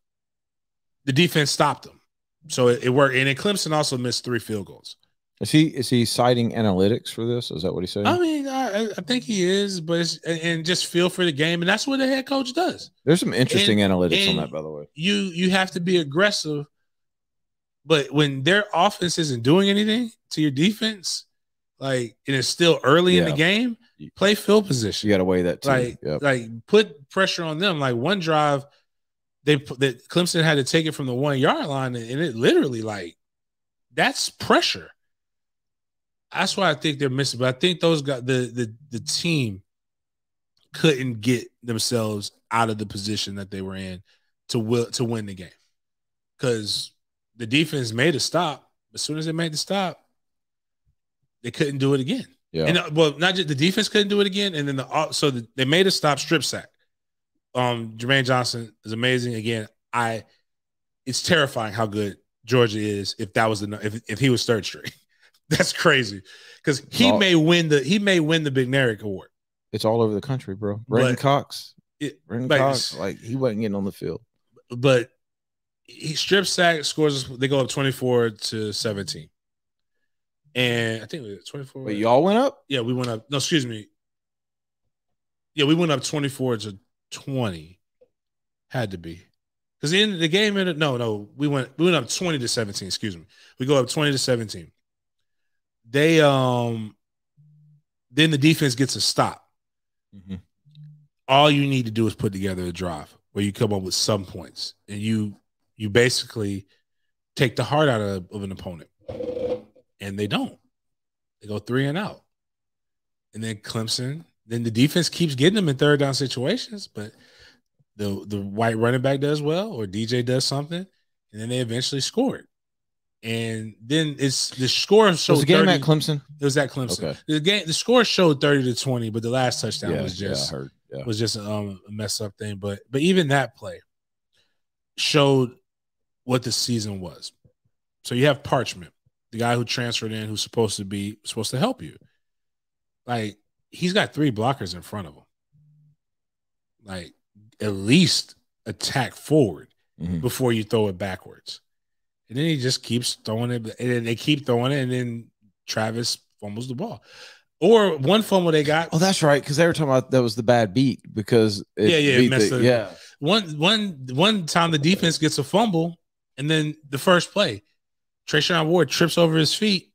the defense stopped them. So it worked. And then Clemson also missed 3 field goals. Is he citing analytics for this? Is that what he's saying? I mean, I think he is, but and just feel for the game, and that's what the head coach does. There's some interesting analytics on that, by the way. You have to be aggressive, but when their offense isn't doing anything to your defense, like, and it's still early in the game, play field position. You got to weigh that too. Like put pressure on them. Like one drive, that Clemson had to take it from the 1 yard line, and it literally, like, that's pressure. That's why I think they're missing. But I think those guys, the team couldn't get themselves out of the position that they were in to win the game, because the defense made a stop. As soon as they made the stop, they couldn't do it again. Yeah. And well, not just the defense couldn't do it again, and then they made a stop, strip sack. Jermaine Johnson is amazing. Again, it's terrifying how good Georgia is. If that was if he was third string, that's crazy, because he may win the Big Nerick Award. It's all over the country, bro. Brenton Cox, like, he wasn't getting on the field, but he strip sack, scores. They go up 24-17, and I think it was 24. Wait, y'all went up? Yeah, we went up. No, excuse me. Yeah, we went up 24-20. Had to be, because the end of the game. No, we went up 20-17. Excuse me. We go up 20-17. They then the defense gets a stop. Mm-hmm. All you need to do is put together a drive where you come up with some points, and you basically take the heart out of an opponent, and they don't. They go 3 and out, and then Clemson. Then the defense keeps getting them in third down situations, but the white running back does well, or DJ does something, and then they eventually scored. And then the score showed. Was the game 30, at Clemson? It was at Clemson. Okay. The score showed 30-20, but the last touchdown was just was just a mess up thing. But even that play showed what the season was. So you have Parchment, the guy who transferred in, who's supposed to help you. Like, he's got 3 blockers in front of him. Like, at least attack forward before you throw it backwards. And then he just keeps throwing it, and then they keep throwing it, and then Travis fumbles the ball. Or one fumble they got. Oh, that's right, because they were talking about that was the bad beat, because it messed up. One time the defense gets a fumble, and then the first play, Trayshawn Ward trips over his feet,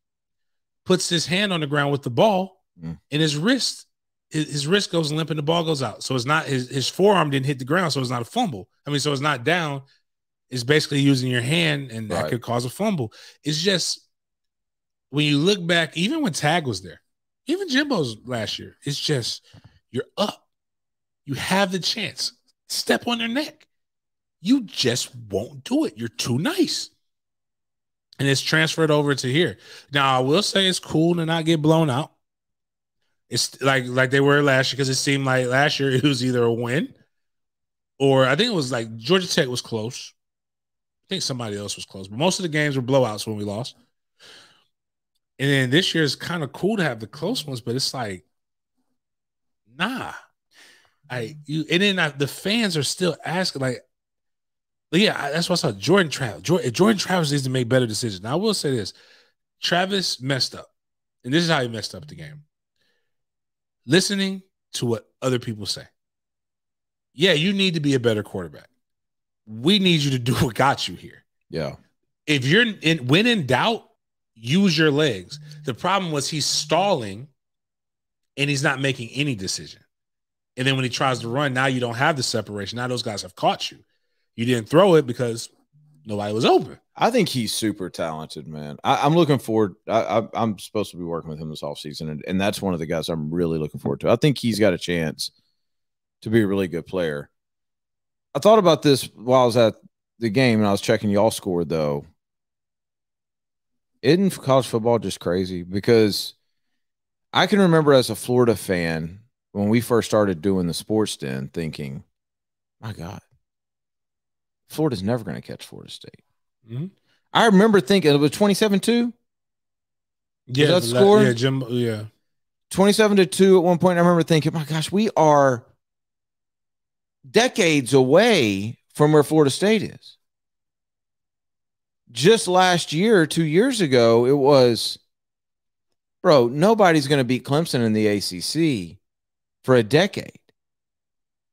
puts his hand on the ground with the ball, and his wrist goes limp, and the ball goes out. So it's not his forearm didn't hit the ground, so it's not a fumble. I mean, so it's not down. It's basically using your hand, and that could cause a fumble. It's just, when you look back, even when Tag was there, even Jimbo's last year, it's just, you're up. You have the chance. Step on their neck. You just won't do it. You're too nice. And it's transferred over to here. Now, I will say it's cool to not get blown out. It's like they were last year, because it seemed like last year it was either a win, or I think it was like Georgia Tech was close. I think somebody else was close, but most of the games were blowouts when we lost. And then this year is kind of cool to have the close ones, but it's like, nah. The fans are still asking, like, yeah, that's what I saw. Jordan Travis needs to make better decisions. Now, I will say this. Travis messed up, and this is how he messed up the game. Listening to what other people say. Yeah, you need to be a better quarterback. We need you to do what got you here. Yeah. If when in doubt, use your legs. The problem was he's stalling, and he's not making any decision. And then when he tries to run, now you don't have the separation. Now those guys have caught you. You didn't throw it because nobody was open. I think he's super talented, man. I'm looking forward. I'm supposed to be working with him this offseason, and that's one of the guys I'm really looking forward to. I think he's got a chance to be a really good player. I thought about this while I was at the game, and I was checking y'all scored, though. Isn't college football just crazy? Because I can remember as a Florida fan, when we first started doing the Sports Den, thinking, my God, Florida's never going to catch Florida State. Mm-hmm. I remember thinking, it was 27-2? Yeah, that score? Yeah, Jim. Yeah, 27-2 at one point. I remember thinking, my gosh, we are decades away from where Florida State is. Just last year, 2 years ago, it was Bro, nobody's going to beat Clemson in the ACC for a decade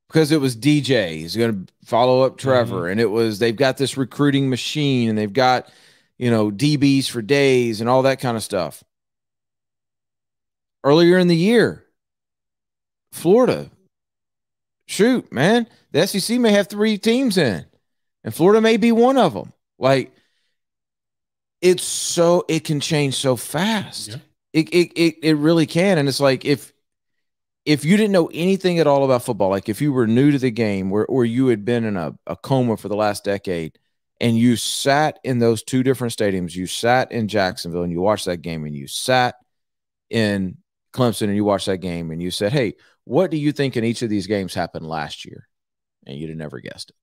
because it was DJ. He's going to follow up Trevor, and they've got this recruiting machine, and they've got, DBs for days and all that kind of stuff. Earlier in the year, Florida, shoot, man, the SEC may have 3 teams in, and Florida may be one of them. Like, it can change so fast. Yeah. It really can. And it's like, if you didn't know anything at all about football, like if you were new to the game or you had been in a coma for the last decade and you sat in those 2 different stadiums, you sat in Jacksonville and you watched that game, and you sat in Clemson and you watched that game, and you said, hey, what do you think in each of these games happened last year? And you'd have never guessed it.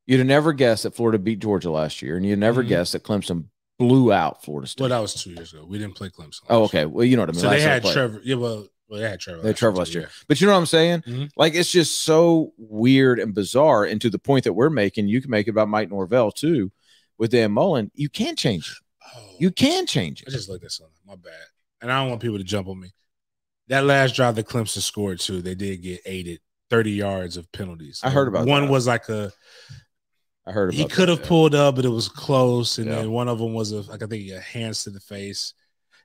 You'd have never guessed that Florida beat Georgia last year, and you'd never guessed that Clemson blew out Florida State. Well, that was 2 years ago. We didn't play Clemson. Oh, okay. Well, you know what I mean. So they had Trevor. Yeah, well, they had Trevor. They had Trevor last year. But you know what I'm saying? Like, it's just so weird and bizarre. And to the point that we're making, you can make it about Mike Norvell too, with Dan Mullen. You can change it. You can change it. I just looked at something. My bad. And I don't want people to jump on me. That last drive that Clemson scored too, they did get aided 30 yards of penalties. I heard about one that. was like I heard about he could have pulled up, but it was close. And Yeah. then one of them was I think hands to the face.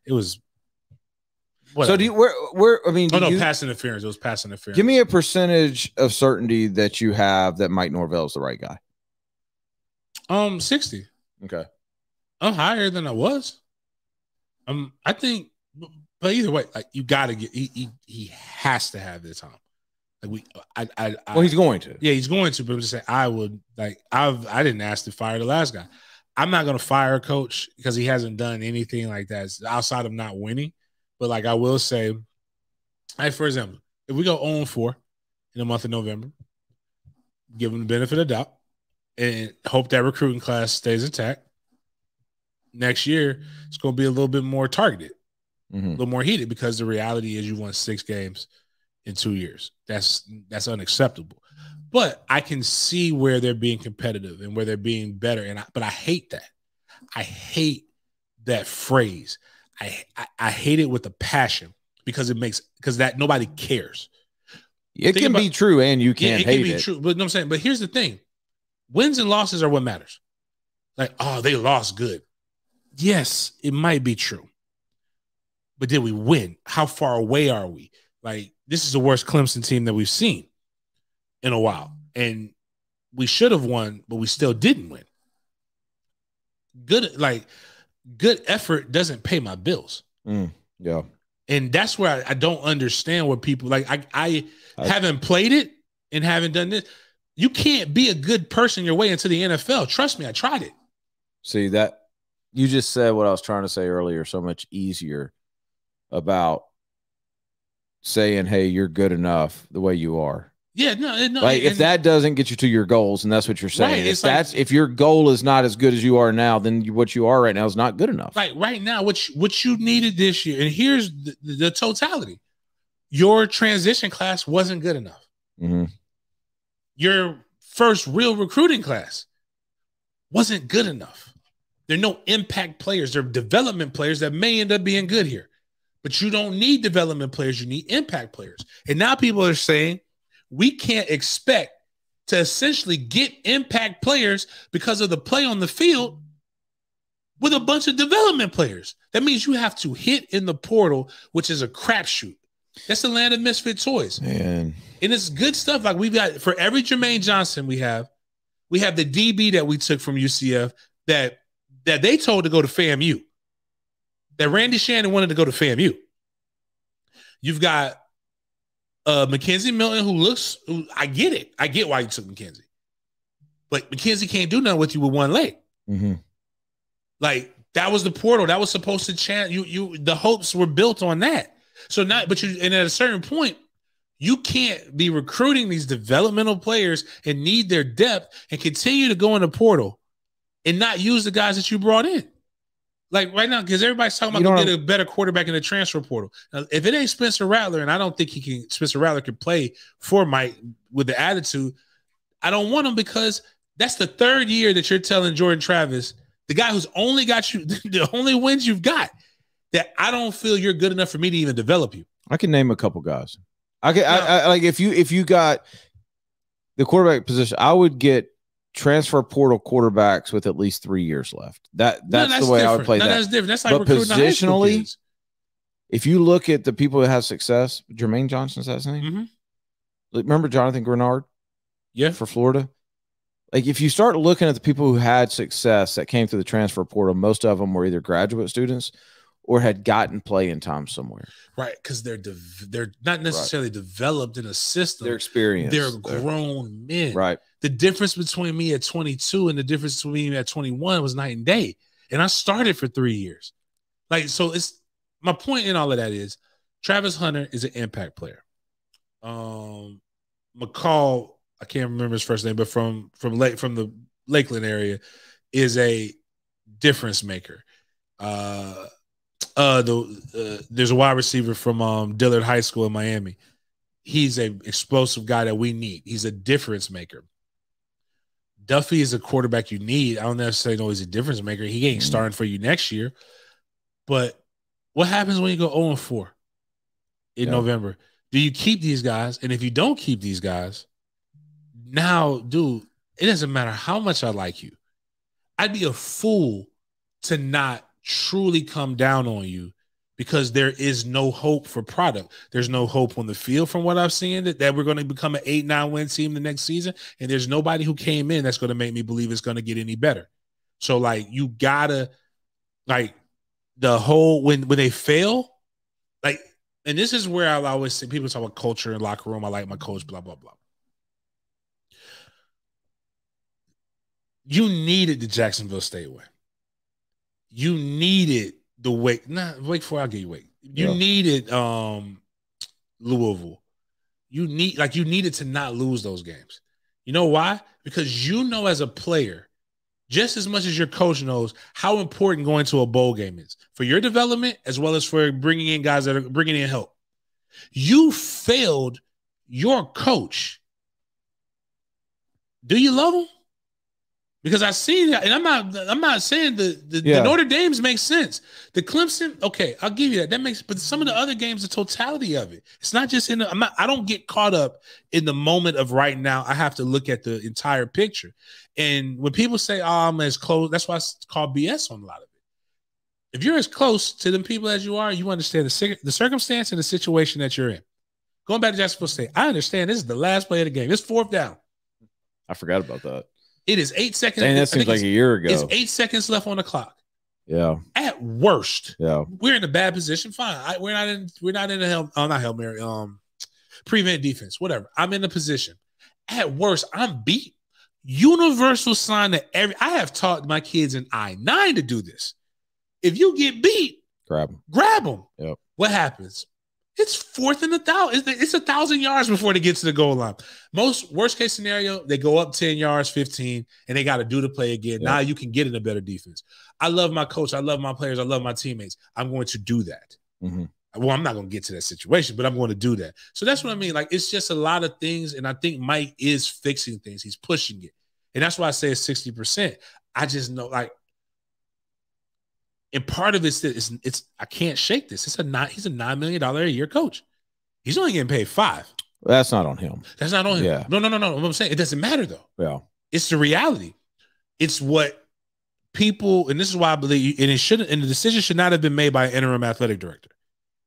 It was whatever. So do you where I mean, pass interference. It was pass interference. Give me a percentage of certainty that you have that Mike Norvell is the right guy. 60. Okay. I'm higher than I was. I think, but either way, like, you got to get. He has to have this time. Like well, he's going to. Yeah, he's going to. But I'm just saying, I would like. I didn't ask to fire the last guy. I'm not going to fire a coach because he hasn't done anything like that outside of not winning. But like, I will say, like, for example, if we go 0-4 in the month of November, give him the benefit of doubt and hope that recruiting class stays intact. Next year, it's going to be a little bit more targeted, a little more heated, because the reality is you won 6 games in 2 years. That's unacceptable. But I can see where they're being competitive and where they're being better. But I hate that. I hate that phrase. I hate it with a passion because that nobody cares. It can be true, and you can't hate it. It can be true, but you know what I'm saying. But here's the thing: wins and losses are what matters. Like, oh, they lost good. Yes, it might be true. But did we win? How far away are we? Like, this is the worst Clemson team that we've seen in a while. And we should have won, but we still didn't win. Good effort doesn't pay my bills. Yeah. And that's where I don't understand what people like. I haven't played it and haven't done this. You can't be a good person your way into the NFL. Trust me, I tried it. See, that you just said what I was trying to say earlier so much easier about saying, hey, you're good enough the way you are. Yeah, no. Like, if that doesn't get you to your goals, and that's what you're saying. Right, if your goal is not as good as you are now, then what you are right now is not good enough. Like, right now, what you needed this year, and here's the totality. Your transition class wasn't good enough. Your first real recruiting class wasn't good enough. They're no impact players. They're development players that may end up being good here. But you don't need development players. You need impact players. And now people are saying we can't expect to essentially get impact players because of the play on the field with a bunch of development players. That means you have to hit in the portal, which is a crapshoot. That's the land of misfit toys. Man. And it's good stuff. Like, we've got, for every Jermaine Johnson we have the DB that we took from UCF that they told to go to FAMU. That Randy Shannon wanted to go to FAMU. You've got Mackenzie Milton, who I get it. I get why you took Mackenzie. But Mackenzie can't do nothing with you with one leg. Like, that was the portal. That was supposed to chant. The hopes were built on that. So and at a certain point, you can't be recruiting these developmental players and need their depth and continue to go in the portal and not use the guys that you brought in. Like, right now, because everybody's talking about get a better quarterback in the transfer portal. Now, if it ain't Spencer Rattler, and I don't think Spencer Rattler can play for Mike with the attitude, I don't want him, because that's the 3rd year that you're telling Jordan Travis, the guy who's only got you, the only wins you've got, that I don't feel you're good enough for me to even develop you. I can name a couple guys. I like if you got the quarterback position, I would get transfer portal quarterbacks with at least 3 years left. That's the way different. I would play that. That's different. That's like but positionally, if you look at the people that have success, Jermaine Johnson's his name. Mm-hmm. Remember Jonathan Grenard? Yeah, for Florida. Like if you start looking at the people who had success that came through the transfer portal, most of them were either graduate students or had gotten playing time somewhere. Right, because they're not necessarily developed in a system. They're experienced. They're grown men. Right. The difference between me at 22 and the difference between me at 21 was night and day. And I started for 3 years. Like, so it's my point in all of that is Travis Hunter is an impact player. McCall, I can't remember his first name, but from the Lakeland area, is a difference maker. There's a wide receiver from Dillard High School in Miami. He's an explosive guy that we need. He's a difference maker. Duffy is a quarterback you need. I don't necessarily know he's a difference maker. He ain't starting for you next year. But what happens when you go 0-4 in November? Do you keep these guys? And if you don't keep these guys, now, dude, it doesn't matter how much I like you. I'd be a fool to not truly come down on you because there is no hope for product. There's no hope on the field from what I've seen that we're going to become an 8-9 win team the next season. And there's nobody who came in that's going to make me believe it's going to get any better. So like, you gotta like the whole, when they fail, like, and this is where I always say, people talk about culture and locker room. I like my coach, blah, blah, blah. You needed the Jacksonville State win. You needed the Wake Forest. I'll give you Wake. You needed Louisville. You needed to not lose those games. You know why? Because you know as a player, just as much as your coach knows how important going to a bowl game is for your development as well as for bringing in guys that are bringing in help. You failed your coach. Do you love him? Because I see that, and I'm not saying the Notre Dame's make sense. The Clemson, okay, I'll give you that. That makes, but some of the other games, the totality of it. It's not just I don't get caught up in the moment of right now. I have to look at the entire picture. And when people say, "Oh, I'm as close," that's why it's called BS on a lot of it. If you're as close to them people as you are, you understand the circumstance and the situation that you're in. Going back to Jacksonville State, I understand this is the last play of the game. It's 4th down. I forgot about that. It is 8 seconds. Dang, that seems like a year ago. It's 8 seconds left on the clock. Yeah. At worst. Yeah. We're in a bad position. Fine. We're not in a Hail Mary, prevent defense, whatever. I'm in a position. At worst, I'm beat. Universal sign that I have taught my kids in I-9 to do this. If you get beat, grab them. Yep. What happens? It's 4th and 1,000. It's 1,000 yards before they get to the goal line. Worst case scenario, they go up 10 yards, 15, and they got to do the play again. Yep. Now you can get in a better defense. I love my coach. I love my players. I love my teammates. I'm going to do that. Mm-hmm. Well, I'm not going to get to that situation, but I'm going to do that. So that's what I mean. Like, it's just a lot of things, and I think Mike is fixing things. He's pushing it. And that's why I say it's 60%. I just know, like, and part of it's I can't shake this. He's a $9 million a year coach. He's only getting paid $5 million. That's not on him. That's not on him. Yeah. No. What I'm saying, it doesn't matter though. Yeah. It's the reality. It's what people, and this is why I believe, and the decision should not have been made by an interim athletic director.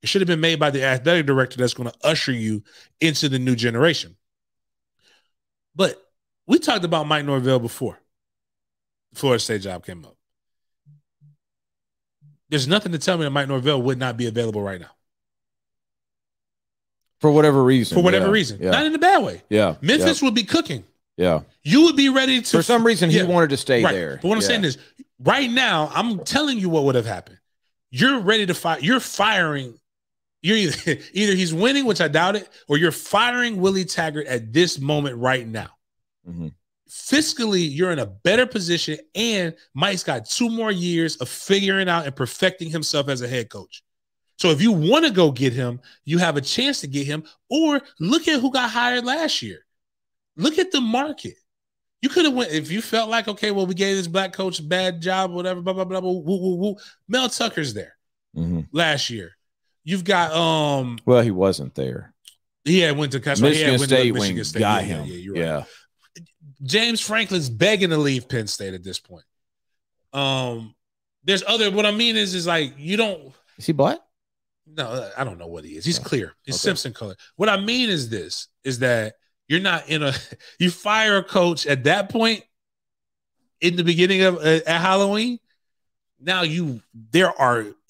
It should have been made by the athletic director that's going to usher you into the new generation. But we talked about Mike Norvell before the Florida State job came up. There's nothing to tell me that Mike Norvell would not be available right now. For whatever reason. Yeah. Not in a bad way. Yeah. Memphis would be cooking. Yeah. You would be ready to. For some reason, he wanted to stay there. But what I'm saying is, right now, I'm telling you what would have happened. You're ready to fire. You're firing. You're either he's winning, which I doubt it, or you're firing Willie Taggart at this moment right now. Mm-hmm. Fiscally, you're in a better position, and Mike's got 2 more years of figuring out and perfecting himself as a head coach. So if you want to go get him, you have a chance to get him, or look at who got hired last year. Look at the market. You could have went, if you felt like, okay, well, we gave this black coach a bad job, whatever, blah, blah, blah, blah, woo, woo, woo. Mel Tucker's there. last year. You've got well, he wasn't there. He went to Michigan State. Michigan State. Got him. Yeah, you're right. James Franklin's begging to leave Penn State at this point. There's other. What I mean is like you don't. Is he black? No, I don't know what he is. He's clear. He's Simpson color. What I mean is this: is that you're not in a. You fire a coach at that point in the beginning of at Halloween. Now it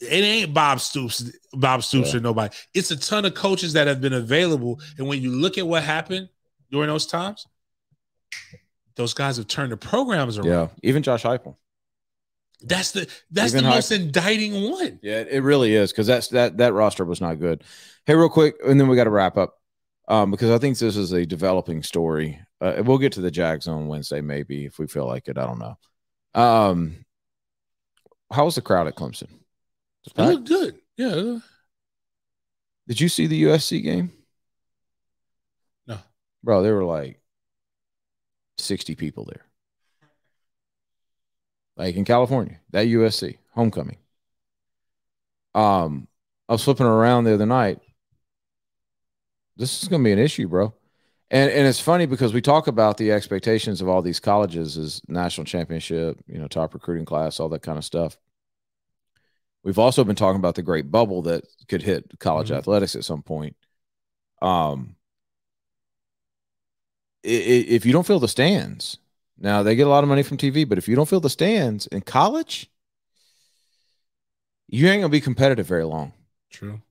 ain't Bob Stoops or nobody. It's a ton of coaches that have been available. And when you look at what happened during those times, those guys have turned the programs around. Yeah, even Josh Heupel. That's the most indicting one. Yeah, it really is, because that roster was not good. Hey, real quick, and then we got to wrap up because I think this is a developing story. We'll get to the Jags on Wednesday, maybe, if we feel like it. I don't know. How was the crowd at Clemson? It looked good. Yeah. Did you see the USC game? No. Bro, there were like 60 people there. Like in California, that USC homecoming. I was flipping around the other night. This is going to be an issue, bro. And it's funny because we talk about the expectations of all these colleges as national championship, top recruiting class, all that kind of stuff. We've also been talking about the great bubble that could hit college athletics at some point. If you don't fill the stands, now they get a lot of money from TV, but if you don't fill the stands in college, you ain't gonna be competitive very long. True,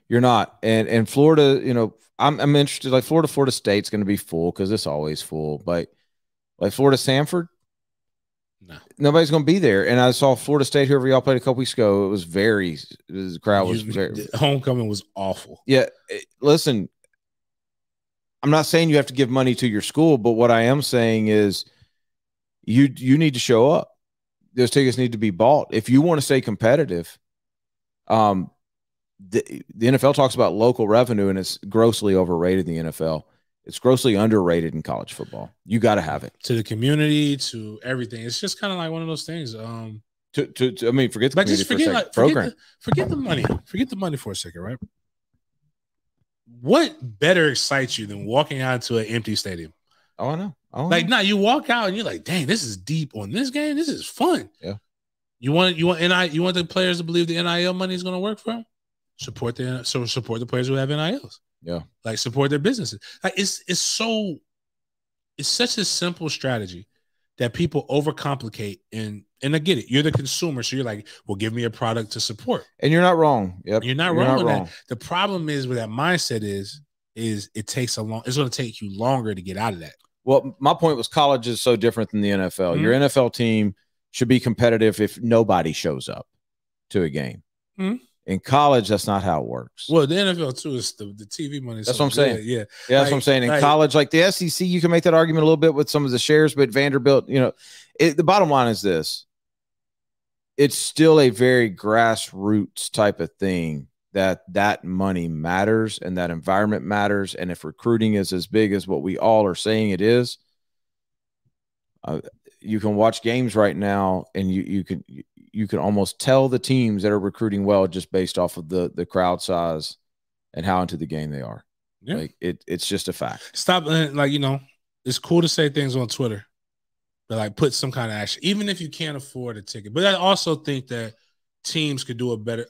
you're not. And Florida, I'm interested. Like Florida State's going to be full because it's always full. But like Florida Sanford, no, nobody's going to be there. And I saw Florida State, whoever y'all played a couple weeks ago. The crowd was very. Homecoming was awful. Yeah, listen, I'm not saying you have to give money to your school, but what I am saying is you need to show up. Those tickets need to be bought if you want to stay competitive. The NFL talks about local revenue, and it's grossly overrated in the NFL. It's grossly underrated in college football. You got to have it. To the community, to everything. It's just kind of like one of those things. I mean, forget the community for a second. Forget the money. Forget the money for a second, right? What better excites you than walking out into an empty stadium? Oh, I know. You walk out and you're like, dang, this is deep on this game. This is fun. Yeah. You want the players to believe the NIL money is going to work for them? Support the players who have NILs. Yeah. Like support their businesses. Like it's such a simple strategy that people overcomplicate, and I get it. You're the consumer, so you're like, well, give me a product to support. And you're not wrong. Yep. You're not wrong with that. The problem is with that mindset is it takes it's going to take you longer to get out of that. Well, my point was college is so different than the NFL. Mm-hmm. Your NFL team should be competitive if nobody shows up to a game. Mm-hmm. In college, that's not how it works. Well, the NFL too is the TV money. That's what I'm saying. Yeah, that's what I'm saying. In college, like the SEC, you can make that argument a little bit with some of the shares, but Vanderbilt, the bottom line is this: it's still a very grassroots type of thing. That money matters and that environment matters. And if recruiting is as big as what we all are saying it is, you can watch games right now, and you can almost tell the teams that are recruiting well just based off of the crowd size and how into the game they are. Yeah. Like it's just a fact. Stop. It's cool to say things on Twitter, but put some kind of action, even if you can't afford a ticket. But I also think that teams could do a better.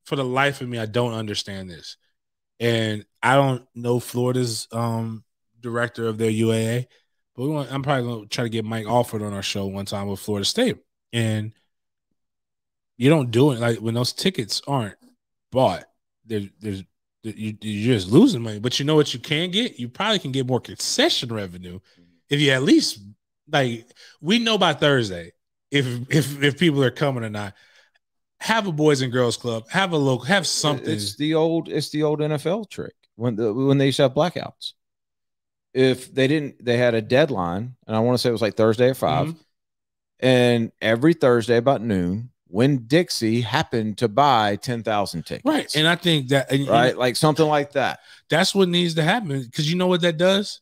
For the life of me, I don't understand this. And I don't know Florida's director of their UAA, but I'm probably going to try to get Mike Alford on our show one time with Florida State. And you don't do it when those tickets aren't bought. You're just losing money. But you know what you can get? You probably can get more concession revenue if you at least we know by Thursday if people are coming or not. Have a Boys and Girls Club. Have something. It's the old NFL trick when they used to have blackouts. If they had a deadline, and I want to say it was like Thursday at 5, and every Thursday about noon, Winn-Dixie happened to buy 10,000 tickets. Right, and I think that like something like that. That's what needs to happen, because you know what that does.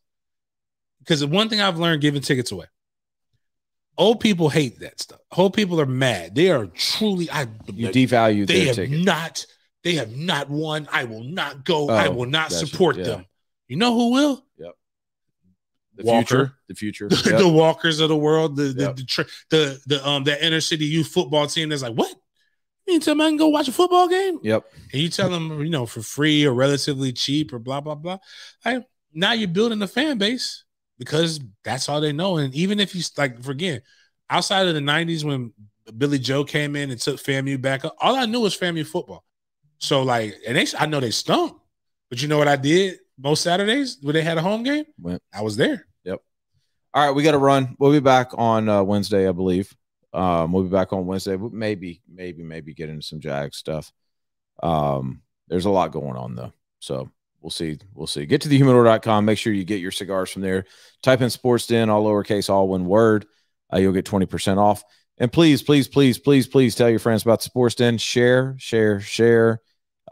Because the one thing I've learned giving tickets away, Old people hate that stuff. Old people are mad. They are truly. You devalue their ticket. They have not won. I will not go. I will not support them. You know who will? Yep. The future. Yep. The Walkers of the world. The inner city youth football team that's like, what? You tell me I can go watch a football game? Yep. And you tell them, for free or relatively cheap or blah, blah, blah. Now you're building a fan base because that's all they know. And even if you forget, outside of the 90s when Billy Joe came in and took FAMU back up, all I knew was FAMU football. So I know they stunk, but you know what I did most Saturdays when they had a home game? I was there. Yep. All right, we got to run. We'll be back on Wednesday, I believe. We'll be back on Wednesday. Maybe get into some Jag stuff. There's a lot going on though. So we'll see. Get to thehumidor.com. Make sure you get your cigars from there. Type in sportsden, all lowercase, all one word. You'll get 20% off. And please tell your friends about the Sports Den. Share.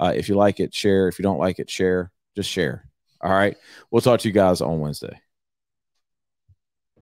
If you like it, share. If you don't like it, share. Just share. All right. We'll talk to you guys on Wednesday.